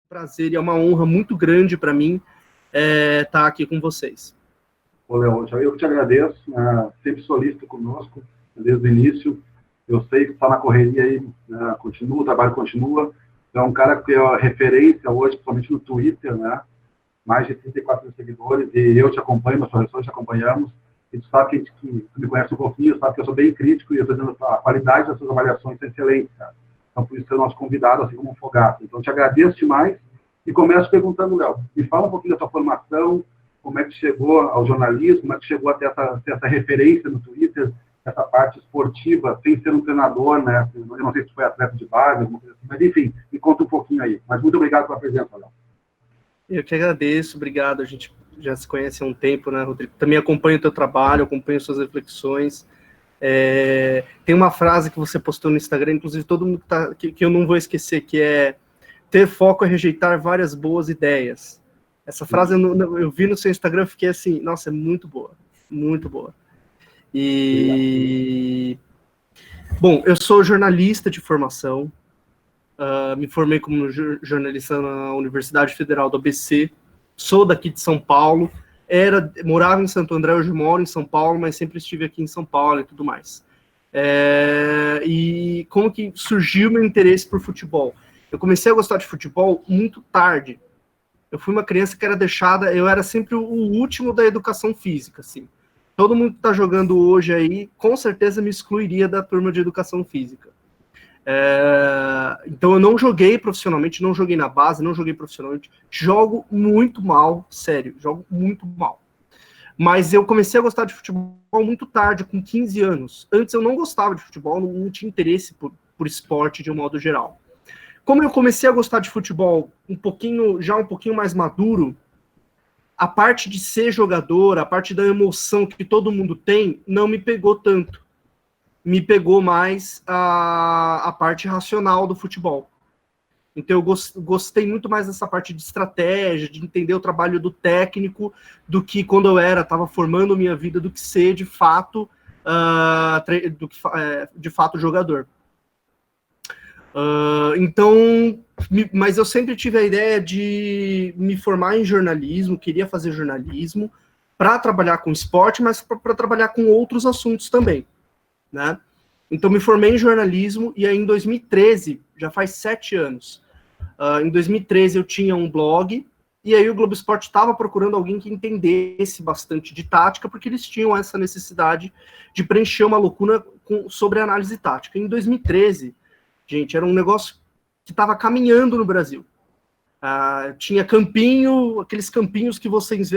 prazer e é uma honra muito grande para mim estar aqui com vocês. Ô, Léo, eu te agradeço, sempre solícito conosco, desde o início. Eu sei que está na correria aí, continua, o trabalho continua. É um cara que é referência hoje, principalmente no Twitter, né? Mais de 34 mil seguidores, e eu te acompanho, meus professores te acompanhamos. E tu sabe que tu me conhece um pouquinho, sabe que eu sou bem crítico e eu estou dizendo a qualidade das suas avaliações é excelente, cara. Então, por isso que é o nosso convidado, assim como um Fogaça. Então, te agradeço demais e começo perguntando, Léo, me fala um pouquinho da tua formação, como é que chegou ao jornalismo, como é que chegou até essa referência no Twitter, essa parte esportiva, sem ser um treinador, né? Eu não sei se foi atleta de base, alguma coisa assim, mas enfim, me conta um pouquinho aí. Mas muito obrigado pela presença, Léo. Eu que agradeço, obrigado. A gente já se conhece há um tempo, né, Rodrigo? Também acompanho o teu trabalho, acompanho suas reflexões. Tem uma frase que você postou no Instagram, inclusive todo mundo que eu não vou esquecer, que é: ter foco é rejeitar várias boas ideias. Essa frase eu vi no seu Instagram, fiquei assim, nossa, é muito boa, muito boa. E bom, eu sou jornalista de formação, me formei como jornalista na Universidade Federal do ABC, sou daqui de São Paulo, morava em Santo André, hoje moro em São Paulo, mas sempre estive aqui em São Paulo e tudo mais. E como que surgiu meu interesse por futebol? Eu comecei a gostar de futebol muito tarde. Eu fui uma criança que era deixada, eu era sempre o último da educação física, assim. Todo mundo que está jogando hoje aí, com certeza me excluiria da turma de educação física. Então eu não joguei profissionalmente, não joguei na base, não joguei profissionalmente, jogo muito mal, sério, jogo muito mal. Mas eu comecei a gostar de futebol muito tarde, com 15 anos. Antes eu não gostava de futebol, não tinha interesse por esporte de um modo geral. Como eu comecei a gostar de futebol um pouquinho mais maduro, a parte de ser jogador, a parte da emoção que todo mundo tem, não me pegou tanto. Me pegou mais a parte racional do futebol. Então eu gostei muito mais dessa parte de estratégia, de entender o trabalho do técnico, do que quando eu estava formando minha vida, do que ser de fato, de fato jogador. Mas eu sempre tive a ideia de me formar em jornalismo, queria fazer jornalismo para trabalhar com esporte, mas para trabalhar com outros assuntos também, né? Então me formei em jornalismo e aí em 2013, já faz 7 anos, em 2013 eu tinha um blog e aí o Globo Esporte estava procurando alguém que entendesse bastante de tática, porque eles tinham essa necessidade de preencher uma lacuna sobre análise tática. Em 2013, gente, era um negócio que estava caminhando no Brasil. Tinha campinho, aqueles campinhos que vocês...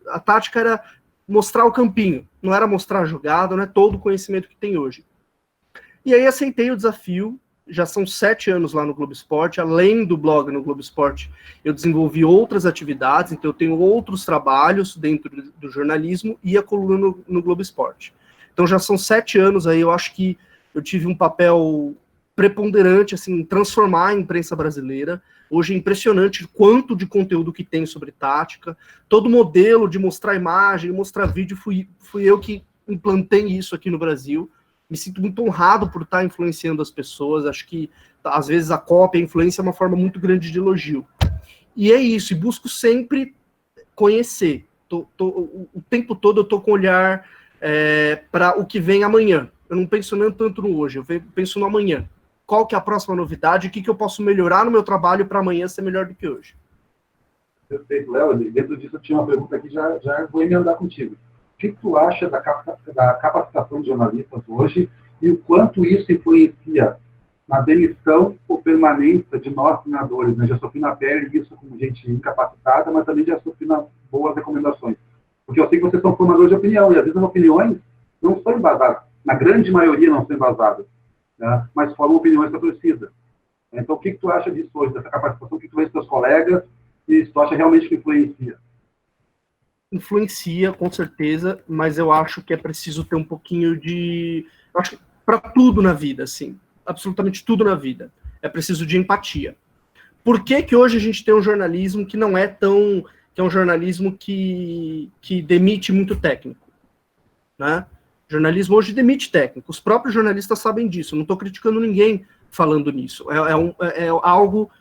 A tática era mostrar o campinho, não era mostrar a jogada, não é todo o conhecimento que tem hoje. E aí aceitei o desafio, já são 7 anos lá no Globo Esporte, além do blog no Globo Esporte, eu desenvolvi outras atividades, então eu tenho outros trabalhos dentro do jornalismo e a coluna no Globo Esporte. Então já são 7 anos aí, eu acho que eu tive um papel preponderante, assim, transformar a imprensa brasileira. Hoje é impressionante o quanto de conteúdo que tem sobre tática. Todo modelo de mostrar imagem, mostrar vídeo, fui eu que implantei isso aqui no Brasil. Me sinto muito honrado por estar influenciando as pessoas. Acho que, às vezes, a cópia, a influência é uma forma muito grande de elogio. E é isso, e busco sempre conhecer. O tempo todo eu estou com o olhar para o que vem amanhã. Eu não penso nem tanto no hoje, eu penso no amanhã. Qual que é a próxima novidade? O que eu posso melhorar no meu trabalho para amanhã ser melhor do que hoje? Perfeito, Léo. Dentro disso eu tinha uma pergunta aqui, já vou emendar contigo. O que tu acha da capacitação de jornalistas hoje e o quanto isso influencia na demissão ou permanência de nós treinadores, né? Já sofri na pele isso com gente incapacitada, mas também já sofri nas boas recomendações. Porque eu sei que vocês são formadores de opinião, e às vezes as opiniões não são embasadas. Na grande maioria não são embasadas, né? Mas formam opiniões para a torcida. Então, o que tu acha disso hoje, dessa capacitação? O que tu vê dos teus colegas e se tu acha realmente que influencia? Influencia, com certeza, mas eu acho que é preciso ter um pouquinho de... Eu acho que para tudo na vida, assim, absolutamente tudo na vida, é preciso de empatia. Por que hoje a gente tem um jornalismo que não é tão... que é um jornalismo que demite muito técnico, né? O jornalismo hoje demite técnico. Os próprios jornalistas sabem disso. Eu não estou criticando ninguém falando nisso. É algo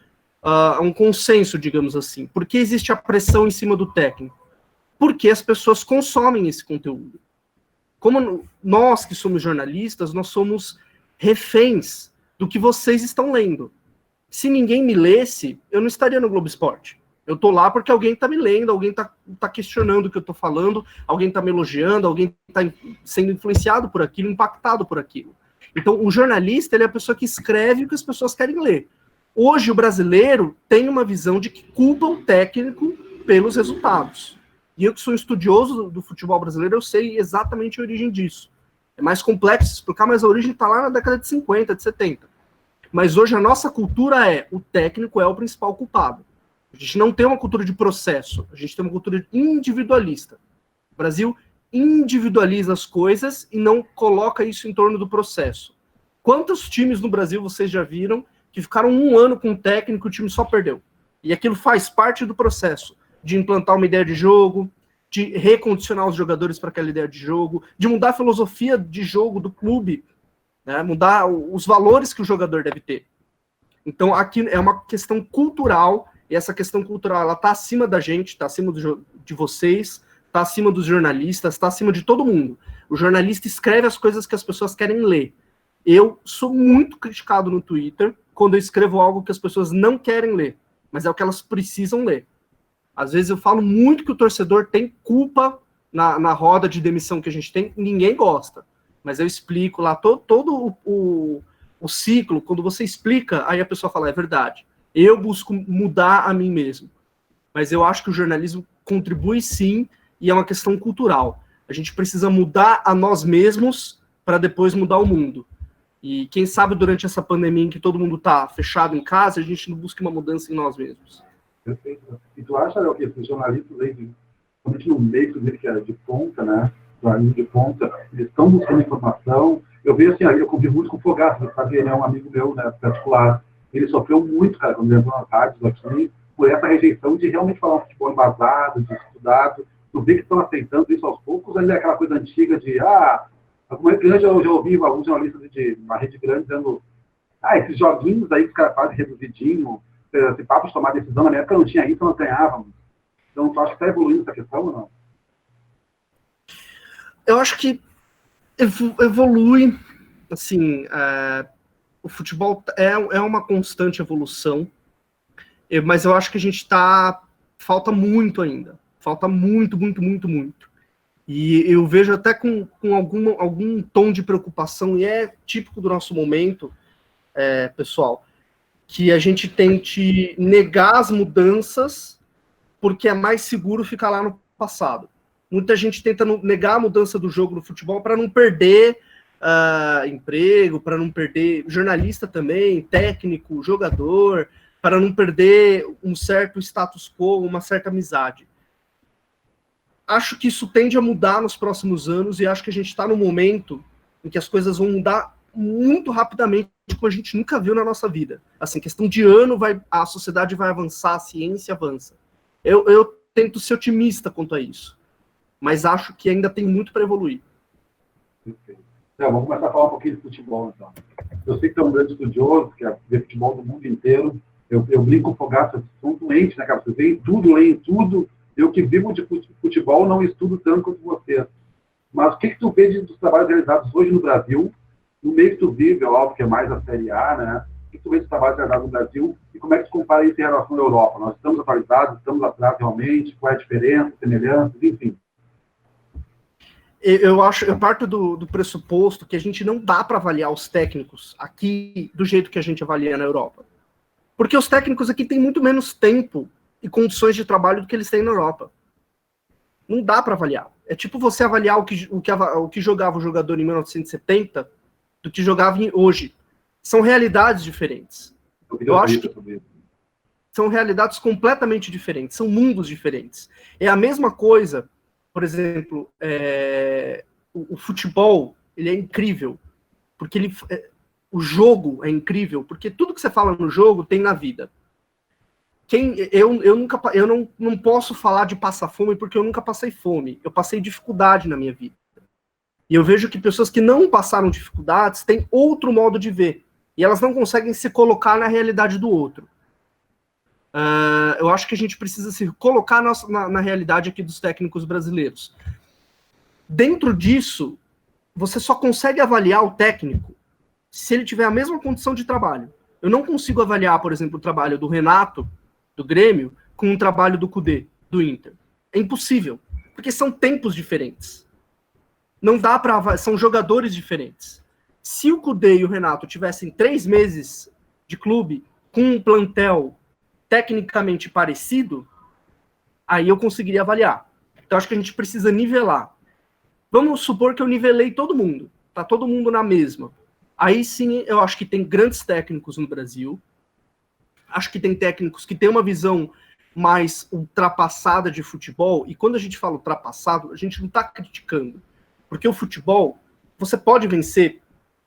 um consenso, digamos assim. Por que existe a pressão em cima do técnico? Porque as pessoas consomem esse conteúdo. Como nós que somos jornalistas, nós somos reféns do que vocês estão lendo. Se ninguém me lesse, eu não estaria no Globo Esporte. Eu tô lá porque alguém tá me lendo, alguém tá questionando o que eu tô falando, alguém tá me elogiando, alguém tá sendo influenciado por aquilo, impactado por aquilo. Então, o jornalista, ele é a pessoa que escreve o que as pessoas querem ler. Hoje, o brasileiro tem uma visão de que culpa o técnico pelos resultados. E eu que sou estudioso do futebol brasileiro, eu sei exatamente a origem disso. É mais complexo explicar, mas a origem está lá na década de 50, de 70. Mas hoje a nossa cultura o técnico é o principal culpado. A gente não tem uma cultura de processo, a gente tem uma cultura individualista. O Brasil individualiza as coisas e não coloca isso em torno do processo. Quantos times no Brasil vocês já viram que ficaram 1 ano com um técnico e o time só perdeu? E aquilo faz parte do processo de implantar uma ideia de jogo, de recondicionar os jogadores para aquela ideia de jogo, de mudar a filosofia de jogo do clube, né? Mudar os valores que o jogador deve ter. Então, aqui é uma questão cultural, e essa questão cultural ela está acima da gente, está acima de vocês, está acima dos jornalistas, está acima de todo mundo. O jornalista escreve as coisas que as pessoas querem ler. Eu sou muito criticado no Twitter quando eu escrevo algo que as pessoas não querem ler, mas é o que elas precisam ler. Às vezes eu falo muito que o torcedor tem culpa na roda de demissão que a gente tem, ninguém gosta. Mas eu explico lá todo o ciclo, quando você explica, aí a pessoa fala, é verdade. Eu busco mudar a mim mesmo. Mas eu acho que o jornalismo contribui sim, e é uma questão cultural. A gente precisa mudar a nós mesmos para depois mudar o mundo. E quem sabe durante essa pandemia em que todo mundo está fechado em casa, a gente não busca uma mudança em nós mesmos. Perfeito. E tu acha, Léo, que esses jornalistas aí, principalmente no meio que é de ponta, né? Jornalismo de ponta, eles estão buscando informação. Eu vejo assim, eu convivo muito com o Fogaça, sabe? Ele é um amigo meu, né, particular. Ele sofreu muito, cara, quando ele entrou nas rádios aqui, por essa rejeição de realmente falar um futebol embasado, de estudado. Tu vê que estão aceitando isso aos poucos, ainda é aquela coisa antiga de, alguma grande, eu já ouvi alguns jornalistas de uma rede grande dizendo, esses joguinhos aí que os caras fazem reduzidinho, esse papo de tomar decisão, na minha época não tinha isso, nós ganhávamos. Então, tu acha que está evoluindo essa questão ou não? Eu acho que evolui, assim, o futebol é uma constante evolução, mas eu acho que a gente falta muito ainda, falta muito, muito, muito, muito. E eu vejo até com algum tom de preocupação, e é típico do nosso momento, pessoal, que a gente tente negar as mudanças porque é mais seguro ficar lá no passado. Muita gente tenta negar a mudança do jogo no futebol para não perder emprego, para não perder jornalista também, técnico, jogador, para não perder um certo status quo, uma certa amizade. Acho que isso tende a mudar nos próximos anos e acho que a gente está no momento em que as coisas vão mudar muito rapidamente, como a gente nunca viu na nossa vida. Assim, questão de ano, a sociedade vai avançar, a ciência avança. Eu tento ser otimista quanto a isso, mas acho que ainda tem muito para evoluir. Perfeito. Então, vamos começar a falar um pouquinho de futebol, então. Eu sei que tu é um grande estudioso, que vê futebol do mundo inteiro. Eu brinco com o Fogaça, são doentes, né, cara? Vocês veem tudo, leem tudo. Eu que vivo de futebol não estudo tanto quanto você. Mas o que tu vê dos trabalhos realizados hoje no Brasil? No meio que tu vive, é óbvio que é mais a Série A, né? O que tu vê dos trabalhos realizados no Brasil? E como é que tu compara isso em relação à Europa? Nós estamos atualizados, estamos atrás realmente? Qual é a diferença, semelhanças, enfim? Eu parto do pressuposto que a gente não dá para avaliar os técnicos aqui do jeito que a gente avalia na Europa. Porque os técnicos aqui têm muito menos tempo e condições de trabalho do que eles têm na Europa. Não dá para avaliar. É tipo você avaliar o que jogava o jogador em 1970 do que jogava hoje. São realidades diferentes. Eu acho que são realidades completamente diferentes, são mundos diferentes. É a mesma coisa, por exemplo, o futebol, ele é incrível, porque o jogo é incrível, porque tudo que você fala no jogo tem na vida. Eu não posso falar de passar fome porque eu nunca passei fome. Eu passei dificuldade na minha vida. E eu vejo que pessoas que não passaram dificuldades têm outro modo de ver. E elas não conseguem se colocar na realidade do outro. Eu acho que a gente precisa se colocar na realidade aqui dos técnicos brasileiros. Dentro disso, você só consegue avaliar o técnico se ele tiver a mesma condição de trabalho. Eu não consigo avaliar, por exemplo, o trabalho do Renato, do Grêmio, com o trabalho do Kudê, do Inter. É impossível, porque são tempos diferentes. Não dá para avaliar, são jogadores diferentes. Se o Kudê e o Renato tivessem 3 meses de clube com um plantel tecnicamente parecido, aí eu conseguiria avaliar. Então, acho que a gente precisa nivelar. Vamos supor que eu nivelei todo mundo. Tá todo mundo na mesma. Aí sim, eu acho que tem grandes técnicos no Brasil. Acho que tem técnicos que têm uma visão mais ultrapassada de futebol. E quando a gente fala ultrapassado, a gente não está criticando. Porque o futebol, você pode vencer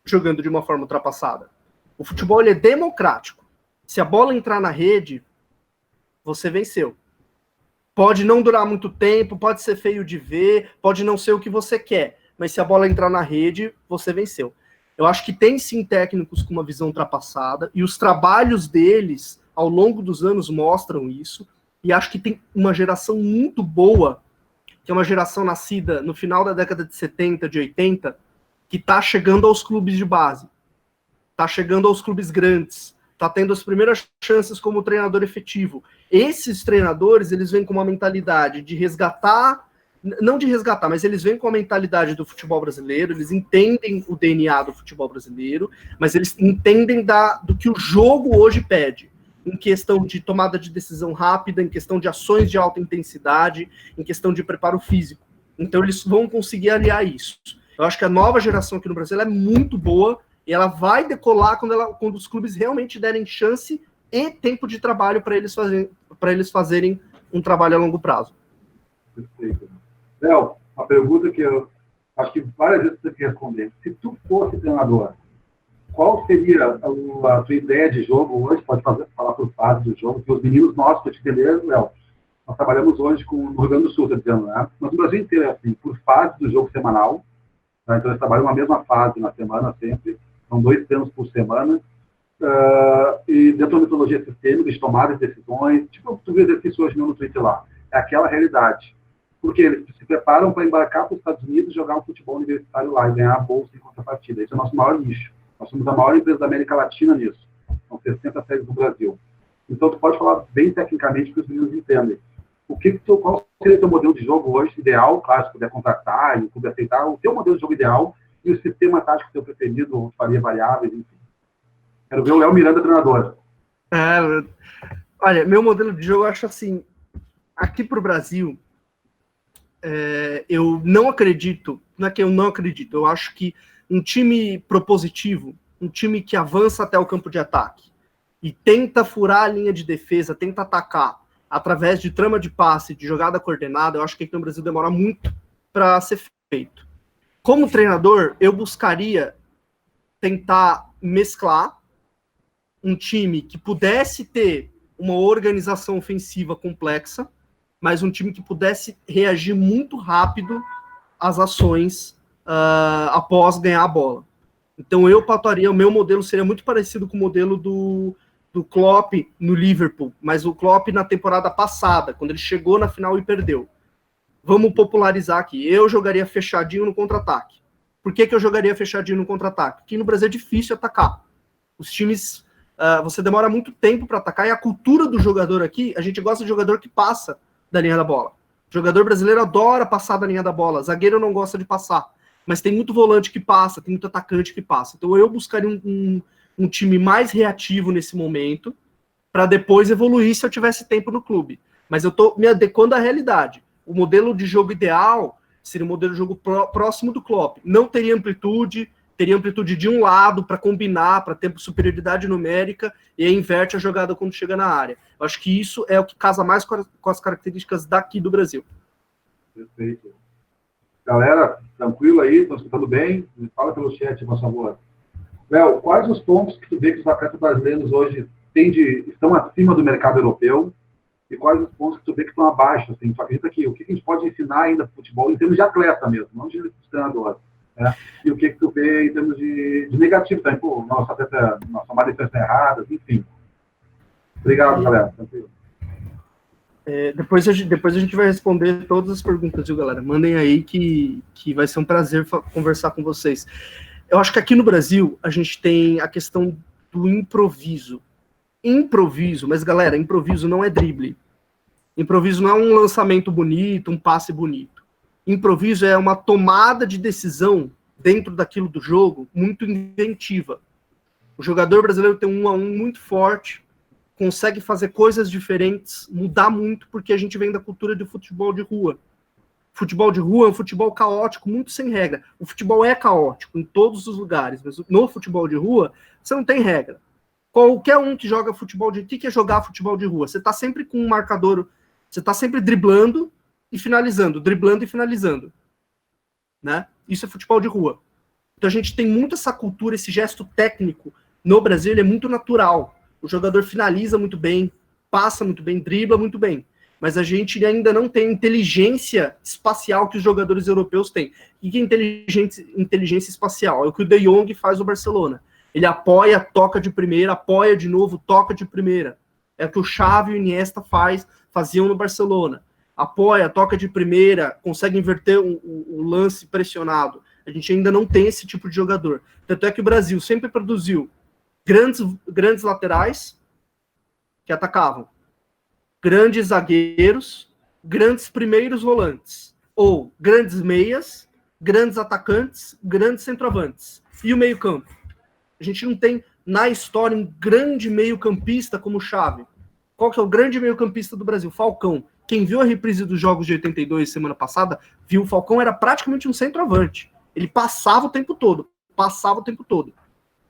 jogando de uma forma ultrapassada. O futebol, ele é democrático. Se a bola entrar na rede, você venceu. Pode não durar muito tempo, pode ser feio de ver, pode não ser o que você quer, mas se a bola entrar na rede, você venceu. Eu acho que tem sim técnicos com uma visão ultrapassada, e os trabalhos deles, ao longo dos anos, mostram isso, e acho que tem uma geração muito boa, que é uma geração nascida no final da década de 70, de 80, que está chegando aos clubes de base, está chegando aos clubes grandes, está tendo as primeiras chances como treinador efetivo. Esses treinadores, eles vêm com uma mentalidade de resgatar, não de resgatar, mas eles vêm com a mentalidade do futebol brasileiro, eles entendem o DNA do futebol brasileiro, mas eles entendem do que o jogo hoje pede, em questão de tomada de decisão rápida, em questão de ações de alta intensidade, em questão de preparo físico. Então eles vão conseguir aliar isso. Eu acho que a nova geração aqui no Brasil é muito boa, e ela vai decolar quando os clubes realmente derem chance e tempo de trabalho para eles fazerem um trabalho a longo prazo. Perfeito. Léo, uma pergunta que eu acho que várias vezes você tem que responder. Se tu fosse treinador, qual seria a tua ideia de jogo hoje? Pode falar por fase do jogo, que os meninos nossos, para te entender, Léo, nós trabalhamos hoje no Rio Grande do Sul, tá dizendo, né? Mas no Brasil inteiro é assim, por fase do jogo semanal. Tá? Então eles trabalham uma mesma fase na semana sempre. São 2 treinos por semana, e dentro da metodologia sistêmica, de tomar decisões, tipo, tu vê exercício hoje no Twitter lá, é aquela realidade. Porque eles se preparam para embarcar para os Estados Unidos e jogar um futebol universitário lá e ganhar a bolsa em contrapartida. Esse é o nosso maior nicho. Nós somos a maior empresa da América Latina nisso. São 60 séries do Brasil. Então, tu pode falar bem tecnicamente que os meninos entendem. Qual seria o teu modelo de jogo hoje ideal? Claro, se puder contratar e puder aceitar, o teu modelo de jogo ideal e o sistema tático teu preferido, ou faria variáveis, enfim. Quero ver o Léo Miranda treinador. Olha, meu modelo de jogo, eu acho assim, aqui para o Brasil, eu não acredito, não é que eu não acredito, eu acho que um time propositivo, um time que avança até o campo de ataque e tenta furar a linha de defesa, tenta atacar através de trama de passe, de jogada coordenada, eu acho que aqui no Brasil demora muito para ser feito. Como treinador, eu buscaria tentar mesclar um time que pudesse ter uma organização ofensiva complexa, mas um time que pudesse reagir muito rápido às ações após ganhar a bola. Então eu pautaria, o meu modelo seria muito parecido com o modelo do Klopp no Liverpool, mas o Klopp na temporada passada, quando ele chegou na final e perdeu. Vamos popularizar aqui. Eu jogaria fechadinho no contra-ataque. Por que eu jogaria fechadinho no contra-ataque? Porque no Brasil é difícil atacar. Os times, você demora muito tempo para atacar, e a cultura do jogador aqui, a gente gosta de jogador que passa da linha da bola. O jogador brasileiro adora passar da linha da bola. Zagueiro não gosta de passar. Mas tem muito volante que passa, tem muito atacante que passa. Então eu buscaria um time mais reativo nesse momento, para depois evoluir se eu tivesse tempo no clube. Mas eu estou me adequando à realidade. O modelo de jogo ideal seria um modelo de jogo próximo do Klopp. Não teria amplitude de um lado para combinar, para ter superioridade numérica, e aí inverte a jogada quando chega na área. Eu acho que isso é o que casa mais com as características daqui do Brasil. Perfeito. Galera, tranquilo aí? Estão escutando bem? Me fala pelo chat, por favor. Léo, quais os pontos que tu vê que os atletas brasileiros hoje estão acima do mercado europeu? E quais os pontos que tu vê que estão abaixo? Assim, tu acredita que o que a gente pode ensinar ainda para o futebol, em termos de atleta mesmo, não de treinador, né? E o que tu vê em termos de negativo também? Pô, nossa atleta, nossa má defesa errada, enfim. Obrigado, galera. Tranquilo. Depois a gente vai responder todas as perguntas, viu, galera? Mandem aí que vai ser um prazer conversar com vocês. Eu acho que aqui no Brasil a gente tem a questão do improviso. Improviso, mas galera, improviso não é drible. Improviso não é um lançamento bonito, um passe bonito. Improviso é uma tomada de decisão dentro daquilo do jogo muito inventiva. O jogador brasileiro tem um 1 a 1 muito forte, consegue fazer coisas diferentes, mudar muito, porque a gente vem da cultura de futebol de rua. Futebol de rua é um futebol caótico, muito sem regra. O futebol é caótico em todos os lugares, mas no futebol de rua, você não tem regra. Qualquer um que joga futebol de... O que é jogar futebol de rua? Você está sempre com um marcador, você está sempre driblando e finalizando, né? Isso é futebol de rua. Então a gente tem muito essa cultura, esse gesto técnico no Brasil, ele é muito natural. O jogador finaliza muito bem, passa muito bem, dribla muito bem. Mas a gente ainda não tem a inteligência espacial que os jogadores europeus têm. O que é inteligência espacial? É o que o De Jong faz no Barcelona. Ele apoia, toca de primeira, apoia de novo, toca de primeira. É o que o Xavi e o Iniesta faziam no Barcelona. Apoia, toca de primeira, consegue inverter o lance pressionado. A gente ainda não tem esse tipo de jogador. Tanto é que o Brasil sempre produziu grandes laterais que atacavam, grandes zagueiros, grandes primeiros volantes, ou grandes meias, grandes atacantes, grandes centroavantes. E o meio-campo? A gente não tem na história um grande meio-campista como o Xavi. Qual que é o grande meio-campista do Brasil? Falcão. Quem viu a reprise dos jogos de 82 semana passada, viu o Falcão era praticamente um centroavante. Ele passava o tempo todo.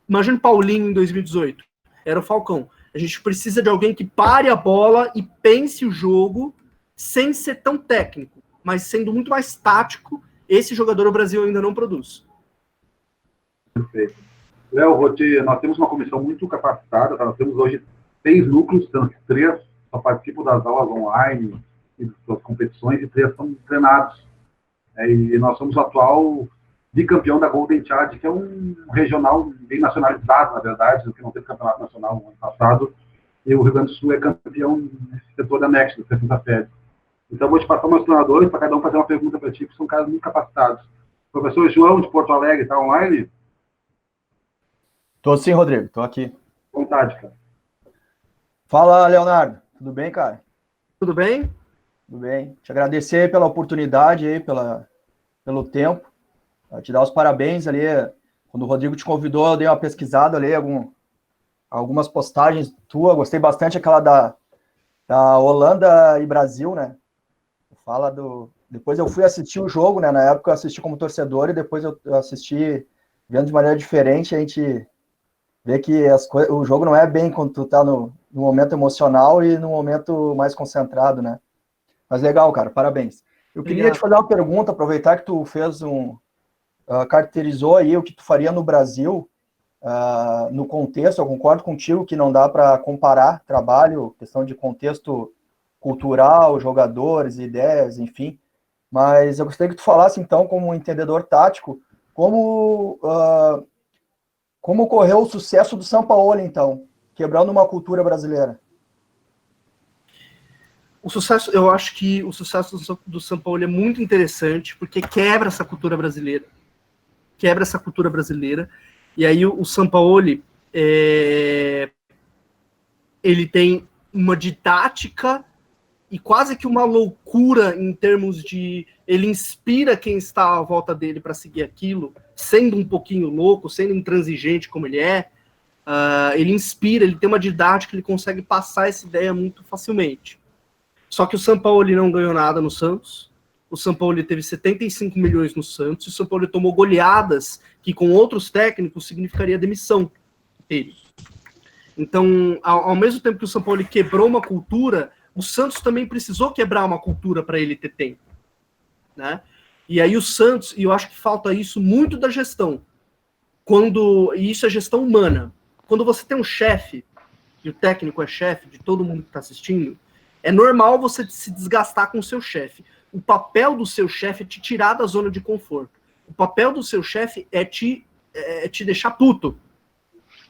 Imagina o Paulinho em 2018. Era o Falcão. A gente precisa de alguém que pare a bola e pense o jogo sem ser tão técnico, mas sendo muito mais tático. Esse jogador o Brasil ainda não produz. Perfeito. Léo, nós temos uma comissão muito capacitada, tá? Nós temos hoje 6 núcleos, sendo que 3 só participam das aulas online e das competições e 3 são treinados. E nós somos o atual bicampeão da Golden Child, que é um regional bem nacionalizado, na verdade, que não teve campeonato nacional no ano passado, e o Rio Grande do Sul é campeão nesse setor da Next, da segunda série. Então, vou te passar meus treinadores para cada um fazer uma pergunta para ti, porque são caras muito capacitados. O professor João, de Porto Alegre, está online? Tô sim, Rodrigo, tô aqui. Vontade, cara. Fala, Leonardo. Tudo bem, cara? Tudo bem? Tudo bem. Te agradecer pela oportunidade aí, pelo tempo. Te dar os parabéns ali. Quando o Rodrigo te convidou, eu dei uma pesquisada ali, algumas postagens tuas. Gostei bastante aquela da Holanda e Brasil, né? Fala Depois eu fui assistir o jogo, né? Na época eu assisti como torcedor e depois eu assisti vendo de maneira diferente. A gente vê que o jogo não é bem quando tu tá no momento emocional e no momento mais concentrado, né? Mas legal, cara, parabéns. Eu queria te fazer uma pergunta, aproveitar que tu fez caracterizou aí o que tu faria no Brasil, no contexto. Eu concordo contigo que não dá para comparar trabalho, questão de contexto cultural, jogadores, ideias, enfim, mas eu gostaria que tu falasse, então, como um entendedor tático, como ocorreu o sucesso do Sampaoli, então, quebrando uma cultura brasileira? Eu acho que o sucesso do Sampaoli é muito interessante, porque quebra essa cultura brasileira. E aí o Sampaoli, ele tem uma didática e quase que uma loucura em termos de... Ele inspira quem está à volta dele para seguir aquilo, sendo um pouquinho louco, sendo intransigente como ele é. Ele inspira, ele tem uma didática, ele consegue passar essa ideia muito facilmente. Só que o Sampaoli não ganhou nada no Santos. O Sampaoli teve 75 milhões no Santos. O Sampaoli tomou goleadas que com outros técnicos significaria demissão dele. Então, ao mesmo tempo que o Sampaoli quebrou uma cultura, o Santos também precisou quebrar uma cultura para ele ter tempo, né? E aí o Santos, e eu acho que falta isso muito da gestão, e isso é gestão humana. Quando você tem um chefe, e o técnico é chefe de todo mundo que está assistindo, é normal você se desgastar com o seu chefe. O papel do seu chefe é te tirar da zona de conforto. O papel do seu chefe é te deixar puto.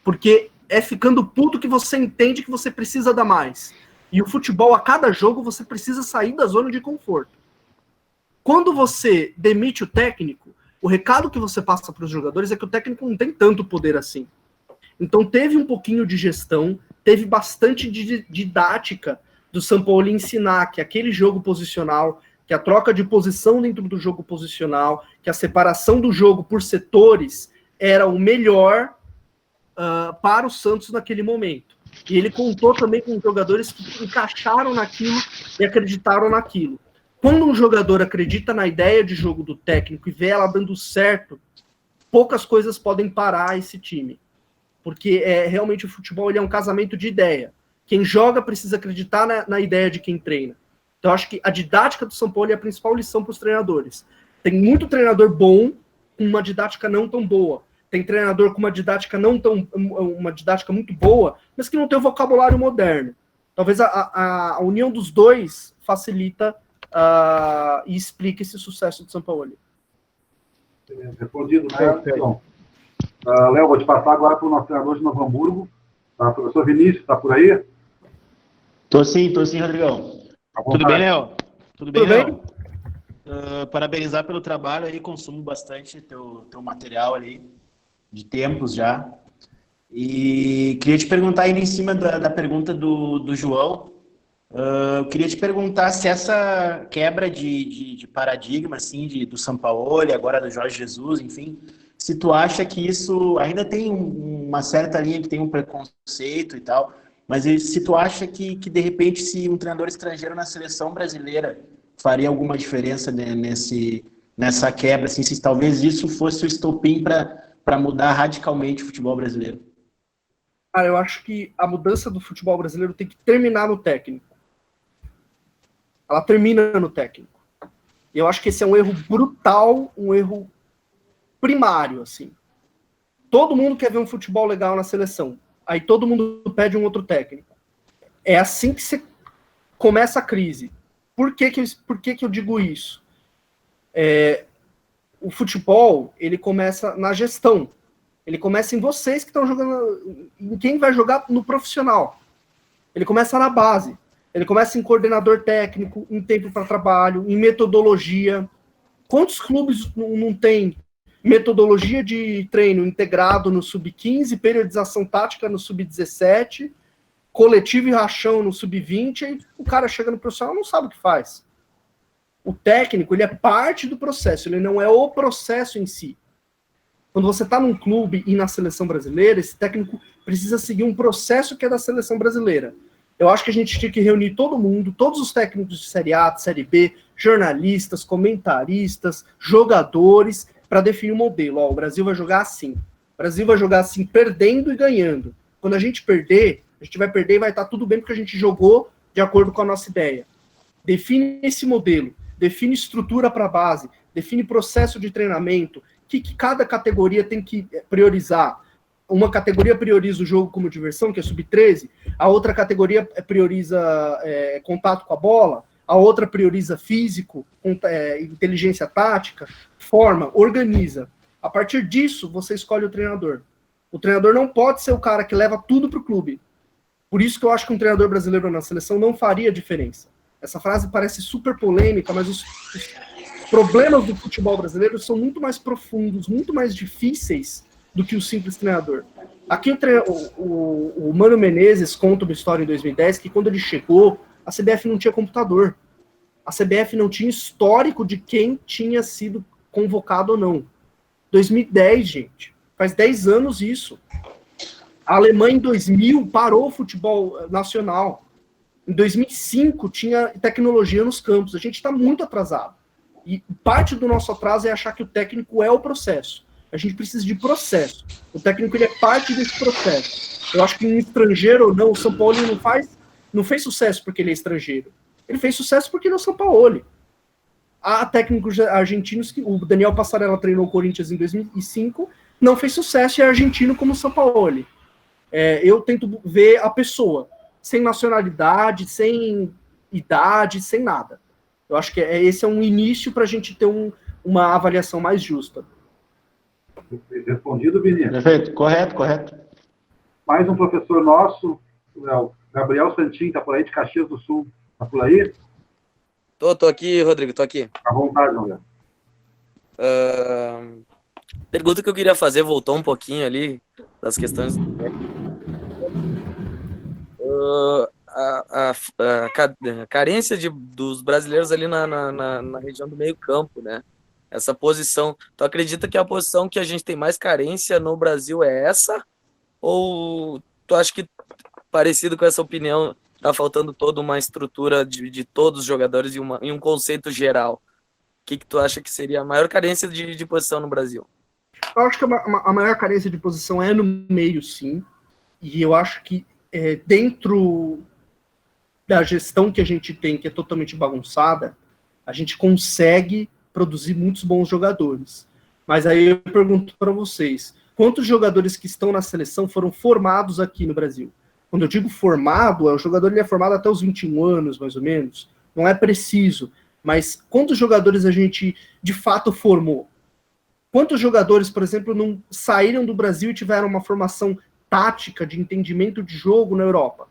Porque é ficando puto que você entende que você precisa dar mais. E o futebol, a cada jogo, você precisa sair da zona de conforto. Quando você demite o técnico, o recado que você passa para os jogadores é que o técnico não tem tanto poder assim. Então teve um pouquinho de gestão, teve bastante didática do Sampaoli ensinar que aquele jogo posicional, que a troca de posição dentro do jogo posicional, que a separação do jogo por setores era o melhor para o Santos naquele momento. E ele contou também com jogadores que encaixaram naquilo e acreditaram naquilo. Quando um jogador acredita na ideia de jogo do técnico e vê ela dando certo, poucas coisas podem parar esse time. Porque realmente o futebol ele é um casamento de ideia. Quem joga precisa acreditar na ideia de quem treina. Então, eu acho que a didática do Sampaoli é a principal lição para os treinadores. Tem muito treinador bom com uma didática não tão boa. Tem treinador com uma didática muito boa, mas que não tem o vocabulário moderno. Talvez a união dos dois facilita e explica esse sucesso do Sampaoli. Respondido, né? Então, Léo, vou te passar agora para o nosso treinador de Novo Hamburgo. Tá? Professor Vinícius, está por aí? Tô sim, Rodrigão. Tudo bem, Léo? Tudo bem, Léo? Parabenizar pelo trabalho aí, consumo bastante teu material ali, de tempos já. E queria te perguntar aí em cima da pergunta do João, queria te perguntar se essa quebra de paradigma, assim, do Sampaoli, agora do Jorge Jesus, enfim, se tu acha que isso ainda tem uma certa linha que tem um preconceito e tal, mas se tu acha que de repente, se um treinador estrangeiro na seleção brasileira faria alguma diferença nessa quebra, assim, se talvez isso fosse o estopim para mudar radicalmente o futebol brasileiro? Cara, eu acho que a mudança do futebol brasileiro tem que terminar no técnico. Ela termina no técnico. E eu acho que esse é um erro brutal, um erro primário, assim. Todo mundo quer ver um futebol legal na seleção. Aí todo mundo pede um outro técnico. É assim que você começa a crise. Por que eu digo isso? O futebol, ele começa na gestão. Ele começa em vocês que estão jogando, em quem vai jogar no profissional. Ele começa na base. Ele começa em coordenador técnico, em tempo para trabalho, em metodologia. Quantos clubes não tem metodologia de treino integrado no sub-15, periodização tática no sub-17, coletivo e rachão no sub-20, aí o cara chega no profissional e não sabe o que faz. O técnico, ele é parte do processo, ele não é o processo em si. Quando você está num clube e na seleção brasileira, esse técnico precisa seguir um processo que é da seleção brasileira. Eu acho que a gente tinha que reunir todo mundo, todos os técnicos de Série A, de Série B, jornalistas, comentaristas, jogadores, para definir um modelo. O Brasil vai jogar assim. O Brasil vai jogar assim, perdendo e ganhando. Quando a gente perder, a gente vai perder e vai estar tudo bem porque a gente jogou de acordo com a nossa ideia. Define esse modelo, define estrutura para a base, define processo de treinamento, o que cada categoria tem que priorizar. Uma categoria prioriza o jogo como diversão, que é sub-13, a outra categoria prioriza contato com a bola, a outra prioriza físico, inteligência tática, forma, organiza. A partir disso, você escolhe o treinador. O treinador não pode ser o cara que leva tudo para o clube. Por isso que eu acho que um treinador brasileiro na seleção não faria diferença. Essa frase parece super polêmica, mas os problemas do futebol brasileiro são muito mais profundos, muito mais difíceis do que o simples treinador. Aqui o Mano Menezes conta uma história em 2010 que quando ele chegou, a CBF não tinha computador. A CBF não tinha histórico de quem tinha sido convocado ou não. 2010, gente. Faz 10 anos isso. A Alemanha, em 2000, parou o futebol nacional. Em 2005, tinha tecnologia nos campos. A gente está muito atrasado. E parte do nosso atraso é achar que o técnico é o processo. A gente precisa de processo. O técnico ele é parte desse processo. Eu acho que um estrangeiro ou não, o Sampaoli não fez sucesso porque ele é estrangeiro. Ele fez sucesso porque ele é o Sampaoli. Há técnicos argentinos que o Daniel Passarella treinou o Corinthians em 2005, não fez sucesso e é argentino como o Sampaoli. Eu tento ver a pessoa, sem nacionalidade, sem idade, sem nada. Eu acho que esse é um início para a gente ter uma avaliação mais justa. Respondido, Vinícius? Perfeito, correto. Mais um professor nosso, Léo, Gabriel Santin, tá por aí de Caxias do Sul. Tá por aí? Tô aqui, Rodrigo, tô aqui. À vontade, Gabriel. Pergunta que eu queria fazer, voltou um pouquinho ali das questões. A carência dos brasileiros ali na região do meio campo, né? Essa posição. Tu acredita que a posição que a gente tem mais carência no Brasil é essa? Ou tu acha que, parecido com essa opinião, tá faltando toda uma estrutura de todos os jogadores e um conceito geral? O que tu acha que seria a maior carência de posição no Brasil? Eu acho que a maior carência de posição é no meio, sim. E eu acho que dentro da gestão que a gente tem, que é totalmente bagunçada, a gente consegue produzir muitos bons jogadores. Mas aí eu pergunto para vocês, quantos jogadores que estão na seleção foram formados aqui no Brasil? Quando eu digo formado, o jogador ele é formado até os 21 anos, mais ou menos. Não é preciso. Mas quantos jogadores a gente, de fato, formou? Quantos jogadores, por exemplo, não saíram do Brasil e tiveram uma formação tática, de entendimento de jogo na Europa?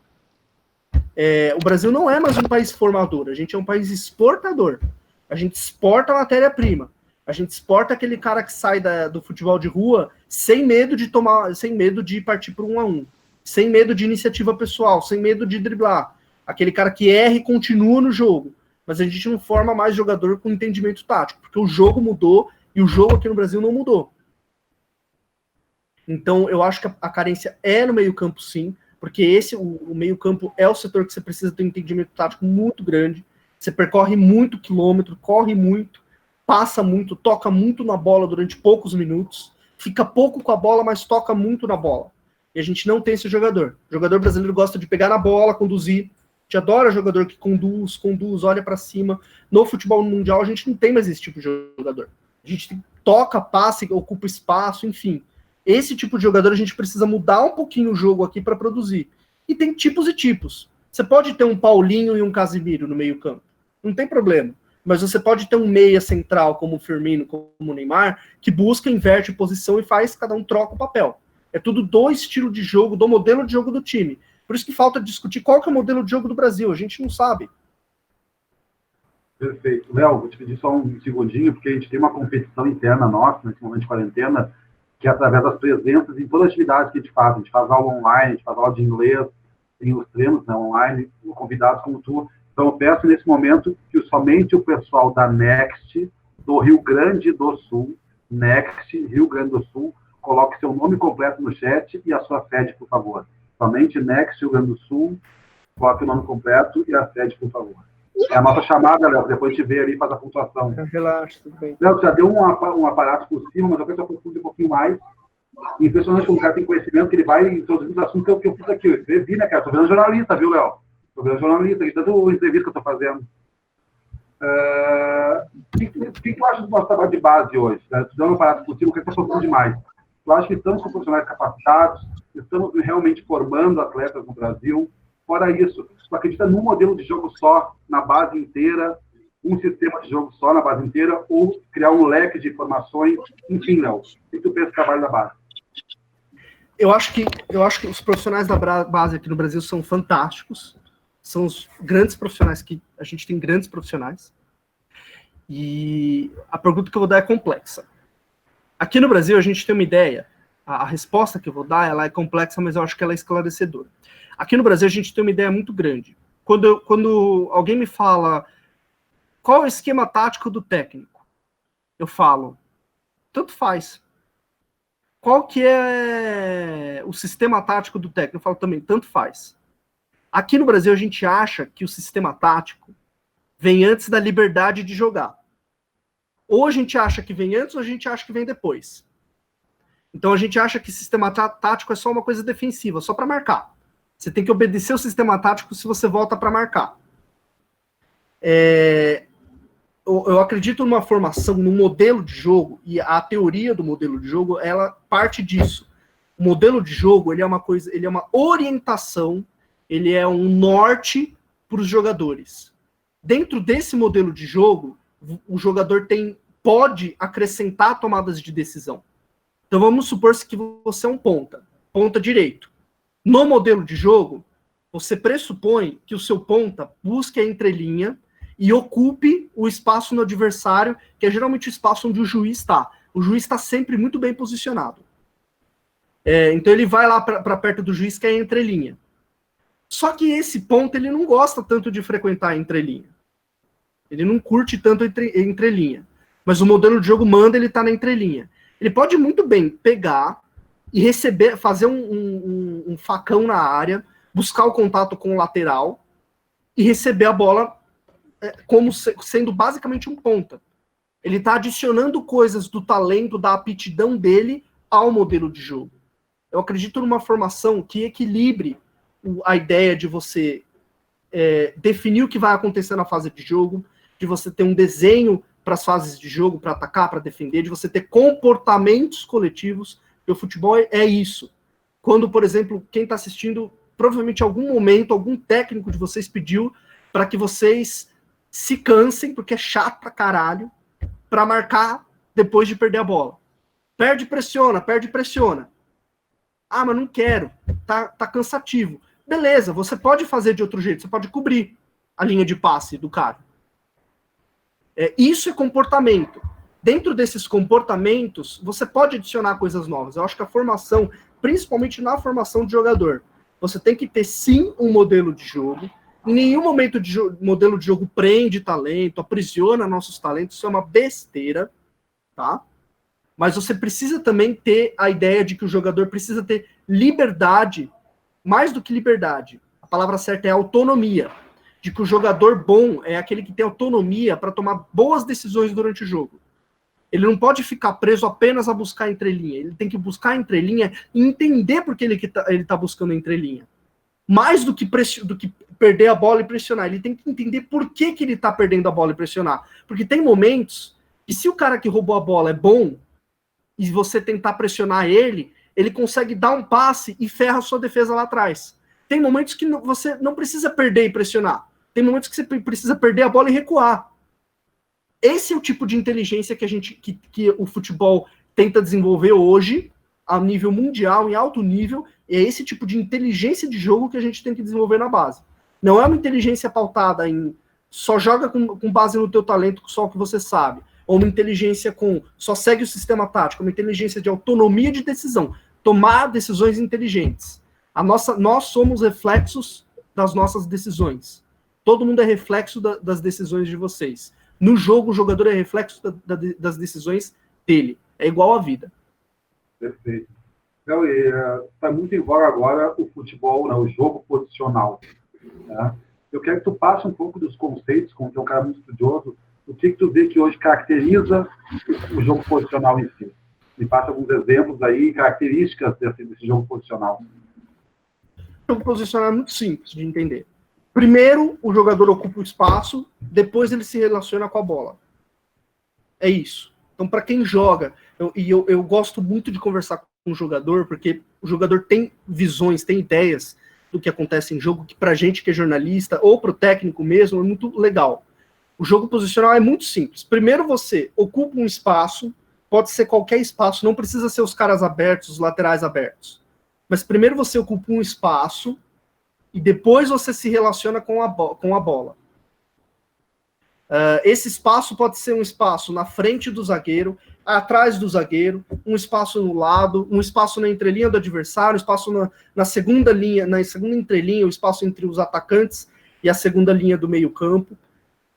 O Brasil não é mais um país formador, a gente é um país exportador. A gente exporta matéria-prima. A gente exporta aquele cara que sai do futebol de rua sem medo de partir para 1-1, sem medo de iniciativa pessoal, sem medo de driblar. Aquele cara que erra e continua no jogo. Mas a gente não forma mais jogador com entendimento tático, porque o jogo mudou e o jogo aqui no Brasil não mudou. Então, eu acho que a carência é no meio-campo, sim, porque o meio-campo é o setor que você precisa ter um entendimento tático muito grande. Você percorre muito quilômetro, corre muito, passa muito, toca muito na bola durante poucos minutos, fica pouco com a bola, mas toca muito na bola. E a gente não tem esse jogador. O jogador brasileiro gosta de pegar na bola, conduzir. A gente adora jogador que conduz, olha para cima. No futebol mundial, a gente não tem mais esse tipo de jogador. A gente toca, passa, ocupa espaço, enfim. Esse tipo de jogador a gente precisa mudar um pouquinho o jogo aqui para produzir. E tem tipos e tipos. Você pode ter um Paulinho e um Casimiro no meio campo. Não tem problema. Mas você pode ter um meia central como o Firmino, como o Neymar, que busca, inverte posição e faz, cada um troca o papel. É tudo do estilo de jogo, do modelo de jogo do time. Por isso que falta discutir qual que é o modelo de jogo do Brasil. A gente não sabe. Perfeito. Léo, vou te pedir só um segundinho, porque a gente tem uma competição interna nossa, nesse momento de quarentena, que é através das presenças em todas as atividades que a gente faz. A gente faz aula online, a gente faz aula de inglês, tem os treinos, né, online, convidados como tu. Então, eu peço nesse momento que somente o pessoal da Next, do Rio Grande do Sul, Next, Rio Grande do Sul, coloque seu nome completo no chat e a sua sede, por favor. Somente Next, Rio Grande do Sul, coloque o nome completo e a sede, por favor. É a nossa chamada, Léo, depois a gente vê ali e faz a pontuação. Relaxa, tudo bem. Léo, já deu um aparato por cima, mas eu quero que você aprofunde um pouquinho mais. Impressionante como o cara tem conhecimento, que ele vai introduzir os assuntos que eu fiz aqui. Eu escrevi, né, cara? Estou vendo jornalista, viu, Léo? Estou vendo jornalista, de tanto entrevista que eu estou fazendo. O que tu acha do nosso trabalho de base hoje? Né? Tu deu um aparato por cima, eu quero que você aprofunde mais. Tu acha que estamos com profissionais capacitados? Estamos realmente formando atletas no Brasil? Fora isso, tu acredita num modelo de jogo só, na base inteira, um sistema de jogo só na base inteira, ou criar um leque de informações? Enfim, Léo, o que tu pensa do trabalho da base? Eu acho que os profissionais da base aqui no Brasil são fantásticos. São os grandes profissionais que a gente tem grandes profissionais. E a pergunta que eu vou dar é complexa. Aqui no Brasil a gente tem uma ideia. A resposta que eu vou dar, ela é complexa, mas eu acho que ela é esclarecedora. Aqui no Brasil a gente tem uma ideia muito grande. Quando alguém me fala qual é o esquema tático do técnico, eu falo, tanto faz. Qual que é o sistema tático do técnico? Eu falo também, tanto faz. Aqui no Brasil a gente acha que o sistema tático vem antes da liberdade de jogar. Ou a gente acha que vem antes ou a gente acha que vem depois. Então a gente acha que sistema tático é só uma coisa defensiva, só para marcar. Você tem que obedecer o sistema tático se você volta para marcar. Eu acredito numa formação, num modelo de jogo, e a teoria do modelo de jogo, ela parte disso. O modelo de jogo, ele é uma coisa, ele é uma orientação, ele é um norte para os jogadores. Dentro desse modelo de jogo, o jogador pode acrescentar tomadas de decisão. Então vamos supor que você é um ponta direito. No modelo de jogo, você pressupõe que o seu ponta busque a entrelinha e ocupe o espaço no adversário, que é geralmente o espaço onde o juiz está. O juiz está sempre muito bem posicionado. Então ele vai lá para perto do juiz, que é a entrelinha. Só que esse ponta, ele não gosta tanto de frequentar a entrelinha. Ele não curte tanto a entrelinha. Mas o modelo de jogo manda ele estar na entrelinha. Ele pode muito bem pegar e receber, fazer um facão na área, buscar o contato com o lateral e receber a bola como sendo basicamente um ponta. Ele está adicionando coisas do talento, da aptidão dele ao modelo de jogo. Eu acredito numa formação que equilibre a ideia de você definir o que vai acontecer na fase de jogo, de você ter um desenho para as fases de jogo, para atacar, para defender, de você ter comportamentos coletivos, porque o futebol é isso. Quando, por exemplo, quem está assistindo, provavelmente em algum momento, algum técnico de vocês pediu para que vocês se cansem, porque é chato pra caralho, para marcar depois de perder a bola. Perde, pressiona. Ah, mas não quero, tá cansativo. Beleza, você pode fazer de outro jeito, você pode cobrir a linha de passe do cara. Isso é comportamento. Dentro desses comportamentos, você pode adicionar coisas novas. Eu acho que a formação, principalmente na formação de jogador, você tem que ter sim um modelo de jogo. Em nenhum momento modelo de jogo prende talento, aprisiona nossos talentos, isso é uma besteira, tá? Mas você precisa também ter a ideia de que o jogador precisa ter liberdade, mais do que liberdade. A palavra certa é autonomia. De que o jogador bom é aquele que tem autonomia para tomar boas decisões durante o jogo. Ele não pode ficar preso apenas a buscar a entrelinha. Ele tem que buscar a entrelinha e entender por que ele está buscando a entrelinha. Mais do que perder a bola e pressionar. Ele tem que entender por que ele está perdendo a bola e pressionar. Porque tem momentos que se o cara que roubou a bola é bom e você tentar pressionar ele consegue dar um passe e ferra a sua defesa lá atrás. Tem momentos que você não precisa perder e pressionar. Tem momentos que você precisa perder a bola e recuar. Esse é o tipo de inteligência que o futebol tenta desenvolver hoje, a nível mundial, em alto nível. É esse tipo de inteligência de jogo que a gente tem que desenvolver na base. Não é uma inteligência pautada em só joga com base no teu talento, só o que você sabe. Ou uma inteligência com só segue o sistema tático, uma inteligência de autonomia de decisão. Tomar decisões inteligentes. Nós somos reflexos das nossas decisões. Todo mundo é reflexo das decisões de vocês. No jogo, o jogador é reflexo das decisões dele. É igual à vida. Perfeito. Então, está muito em voga agora o futebol, né, o jogo posicional. Né? Eu quero que tu passe um pouco dos conceitos, como tu é um cara muito estudioso, o que tu vê que hoje caracteriza o jogo posicional em si. Me passa alguns exemplos aí, características desse jogo posicional. O jogo posicional é muito simples de entender. Primeiro, o jogador ocupa o espaço, depois ele se relaciona com a bola. É isso. Então, para quem joga, eu gosto muito de conversar com o jogador, porque o jogador tem visões, tem ideias do que acontece em jogo, que pra gente que é jornalista, ou pro técnico mesmo, é muito legal. O jogo posicional é muito simples. Primeiro você ocupa um espaço, pode ser qualquer espaço, não precisa ser os caras abertos, os laterais abertos. Mas primeiro você ocupa um espaço, e depois você se relaciona com a bola. Esse espaço pode ser um espaço na frente do zagueiro, atrás do zagueiro, um espaço no lado, um espaço na entrelinha do adversário, um espaço na segunda linha, na segunda entrelinha, o espaço entre os atacantes e a segunda linha do meio campo.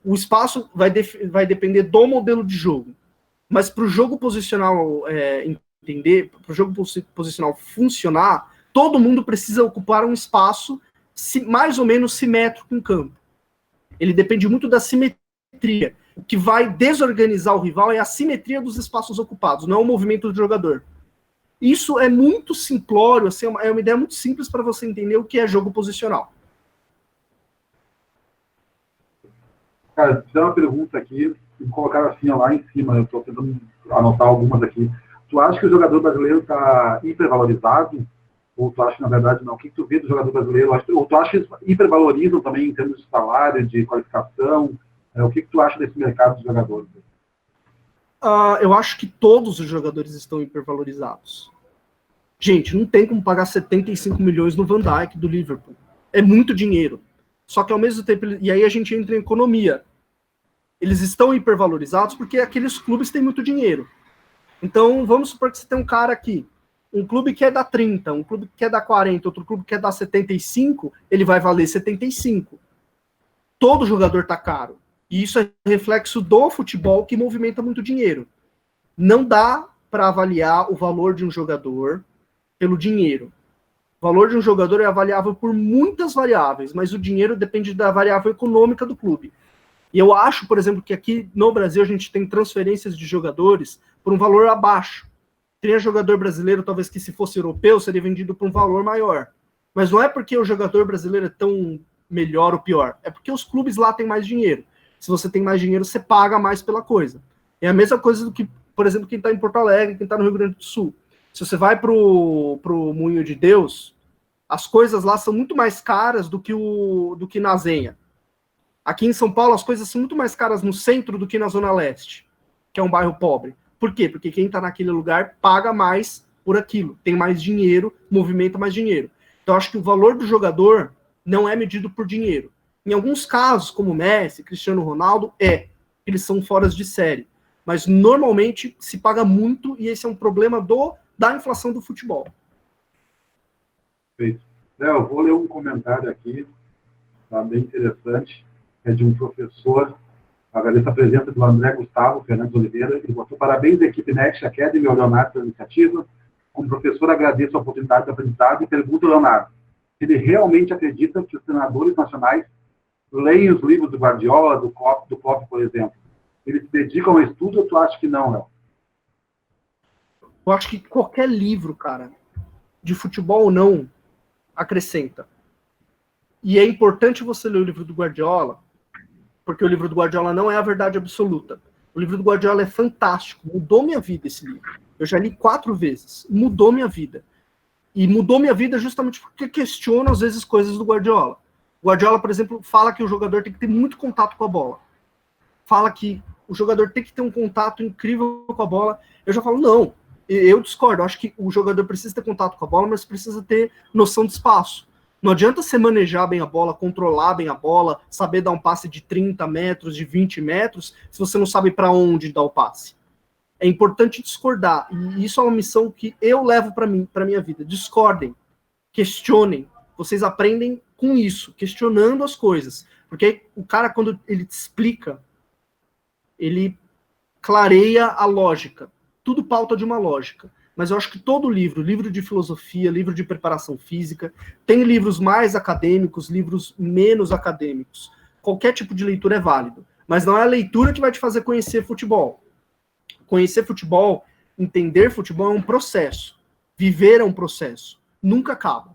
O espaço vai depender do modelo de jogo. Mas para o jogo posicional para o jogo posicional funcionar, todo mundo precisa ocupar um espaço mais ou menos simétrico em campo. Ele depende muito da simetria. O que vai desorganizar o rival é a simetria dos espaços ocupados, não é o movimento do jogador. Isso é muito simplório, assim, é uma ideia muito simples para você entender o que é jogo posicional. Cara, fizer uma pergunta aqui, e colocaram assim lá em cima, eu estou tentando anotar algumas aqui. Tu acha que o jogador brasileiro está hipervalorizado? Ou tu acha que, na verdade, não? O que tu vê do jogador brasileiro? Ou tu acha que eles hipervalorizam também em termos de salário, de qualificação? O que tu acha desse mercado de jogadores? Eu acho que todos os jogadores estão hipervalorizados. Gente, não tem como pagar 75 milhões no Van Dijk do Liverpool. é muito dinheiro. Só que ao mesmo tempo, e aí a gente entra em economia. Eles estão hipervalorizados porque aqueles clubes têm muito dinheiro. Então, vamos supor que você tem um cara aqui, um clube que é dar 30, um clube que é dar 40, outro clube que é dar 75, ele vai valer 75. Todo jogador tá caro. E isso é reflexo do futebol que movimenta muito dinheiro. Não dá para avaliar o valor de um jogador pelo dinheiro. O valor de um jogador é avaliável por muitas variáveis, mas o dinheiro depende da variável econômica do clube. E eu acho, por exemplo, que aqui no Brasil a gente tem transferências de jogadores por um valor abaixo. Teria jogador brasileiro, talvez que se fosse europeu, seria vendido por um valor maior. Mas não é porque o jogador brasileiro é tão melhor ou pior, é porque os clubes lá têm mais dinheiro. Se você tem mais dinheiro, você paga mais pela coisa. É a mesma coisa do que, por exemplo, quem está em Porto Alegre, quem está no Rio Grande do Sul. Se você vai pro Moinho de Deus, as coisas lá são muito mais caras do que na Zenha. Aqui em São Paulo, as coisas são muito mais caras no centro do que na Zona Leste, que é um bairro pobre. Por quê? Porque quem está naquele lugar paga mais por aquilo, tem mais dinheiro, movimenta mais dinheiro. Então, acho que o valor do jogador não é medido por dinheiro. Em alguns casos, como Messi, Cristiano Ronaldo, eles são fora de série. Mas, normalmente, se paga muito e esse é um problema da inflação do futebol. Perfeito. Eu vou ler um comentário aqui, tá bem interessante, é de um professor. Agradeço a presença do André Gustavo Fernandes Oliveira. Ele botou parabéns à equipe Next Academy, ao Leonardo, pela iniciativa. Como professor, agradeço a oportunidade de aprendizado e pergunto ao Leonardo se ele realmente acredita que os treinadores nacionais leem os livros do Guardiola, do Klopp, por exemplo. Eles se dedicam ao estudo ou tu acha que não, Léo? Eu acho que qualquer livro, cara, de futebol ou não, acrescenta. E é importante você ler o livro do Guardiola, porque o livro do Guardiola não é a verdade absoluta. O livro do Guardiola é fantástico, mudou minha vida esse livro. Eu já li 4 vezes, mudou minha vida. E mudou minha vida justamente porque questiono, às vezes, coisas do Guardiola. O Guardiola, por exemplo, fala que o jogador tem que ter muito contato com a bola. Fala que o jogador tem que ter um contato incrível com a bola. Eu já falo, não, eu discordo. Eu acho que o jogador precisa ter contato com a bola, mas precisa ter noção de espaço. Não adianta você manejar bem a bola, controlar bem a bola, saber dar um passe de 30 metros, de 20 metros, se você não sabe para onde dar o passe. É importante discordar, e isso é uma missão que eu levo para minha vida. Discordem, questionem. Vocês aprendem com isso, questionando as coisas. Porque o cara, quando ele te explica, ele clareia a lógica. Tudo pauta de uma lógica. Mas eu acho que todo livro de filosofia, livro de preparação física, tem livros mais acadêmicos, livros menos acadêmicos. Qualquer tipo de leitura é válido. Mas não é a leitura que vai te fazer conhecer futebol. Conhecer futebol, entender futebol é um processo. Viver é um processo. Nunca acaba.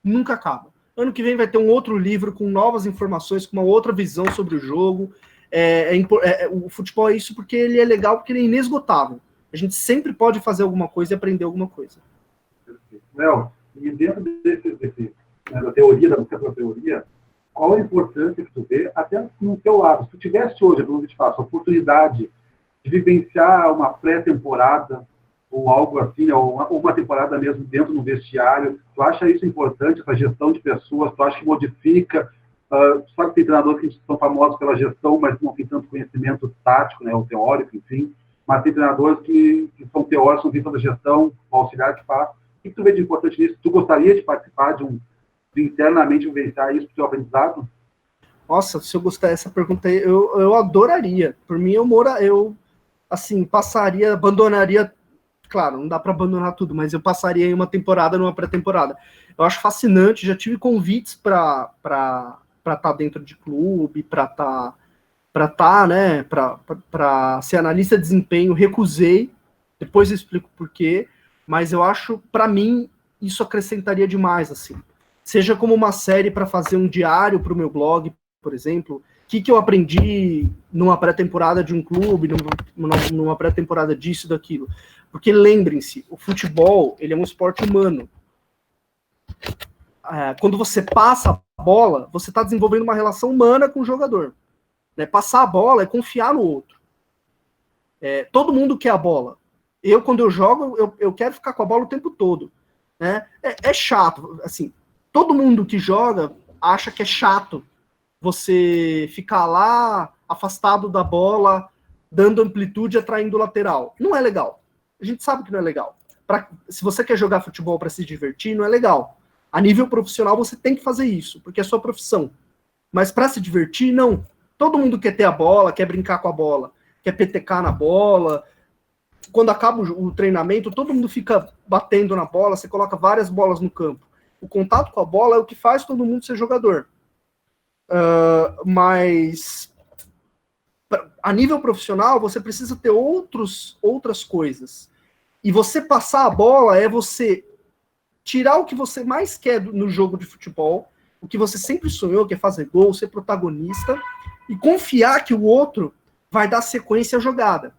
Nunca acaba. Ano que vem vai ter um outro livro com novas informações, com uma outra visão sobre o jogo. O futebol é isso porque ele é legal, porque ele é inesgotável. A gente sempre pode fazer alguma coisa e aprender alguma coisa. Léo, e dentro da teoria, da tua teoria, qual a importância que tu vê, até no teu lado? Se tu tivesse hoje, como eu te faço, a oportunidade de vivenciar uma pré-temporada, ou algo assim, ou uma temporada mesmo dentro do vestiário, tu acha isso importante, essa gestão de pessoas? Tu acha que modifica? Sabe que tem treinadores que são famosos pela gestão, mas não tem tanto conhecimento tático, né, ou teórico, enfim. Mas tem treinadores que são teóricos, não visam da gestão, o auxiliar que faz. O que tu vê de importante nisso? Tu gostaria de participar de internamente vivenciar isso para o teu aprendizado? Nossa, se eu gostar dessa pergunta aí, eu adoraria. Por mim, eu assim, passaria, abandonaria. Claro, não dá para abandonar tudo, mas eu passaria aí uma temporada numa pré-temporada. Eu acho fascinante, já tive convites para estar dentro de clube, para ser analista de desempenho, recusei, depois eu explico por quê, mas eu acho, para mim, isso acrescentaria demais, assim. Seja como uma série para fazer um diário para o meu blog, por exemplo, o que eu aprendi numa pré-temporada de um clube, numa pré-temporada disso, daquilo. Porque lembrem-se, o futebol, ele é um esporte humano. Quando você passa a bola, você está desenvolvendo uma relação humana com o jogador. Né? Passar a bola é confiar no outro. Todo mundo quer a bola. Quando eu jogo, eu quero ficar com a bola o tempo todo. Né? É chato. Assim, todo mundo que joga acha que é chato você ficar lá afastado da bola, dando amplitude, atraindo o lateral. Não é legal. A gente sabe que não é legal. Se você quer jogar futebol para se divertir, não é legal. A nível profissional, você tem que fazer isso, porque é sua profissão. Mas para se divertir, não. Todo mundo quer ter a bola, quer brincar com a bola, quer petecar na bola. Quando acaba o treinamento, todo mundo fica batendo na bola, você coloca várias bolas no campo. O contato com a bola é o que faz todo mundo ser jogador. Mas a nível profissional, você precisa ter outras coisas. E você passar a bola é você tirar o que você mais quer no jogo de futebol, o que você sempre sonhou, que é fazer gol, ser protagonista, e confiar que o outro vai dar sequência à jogada.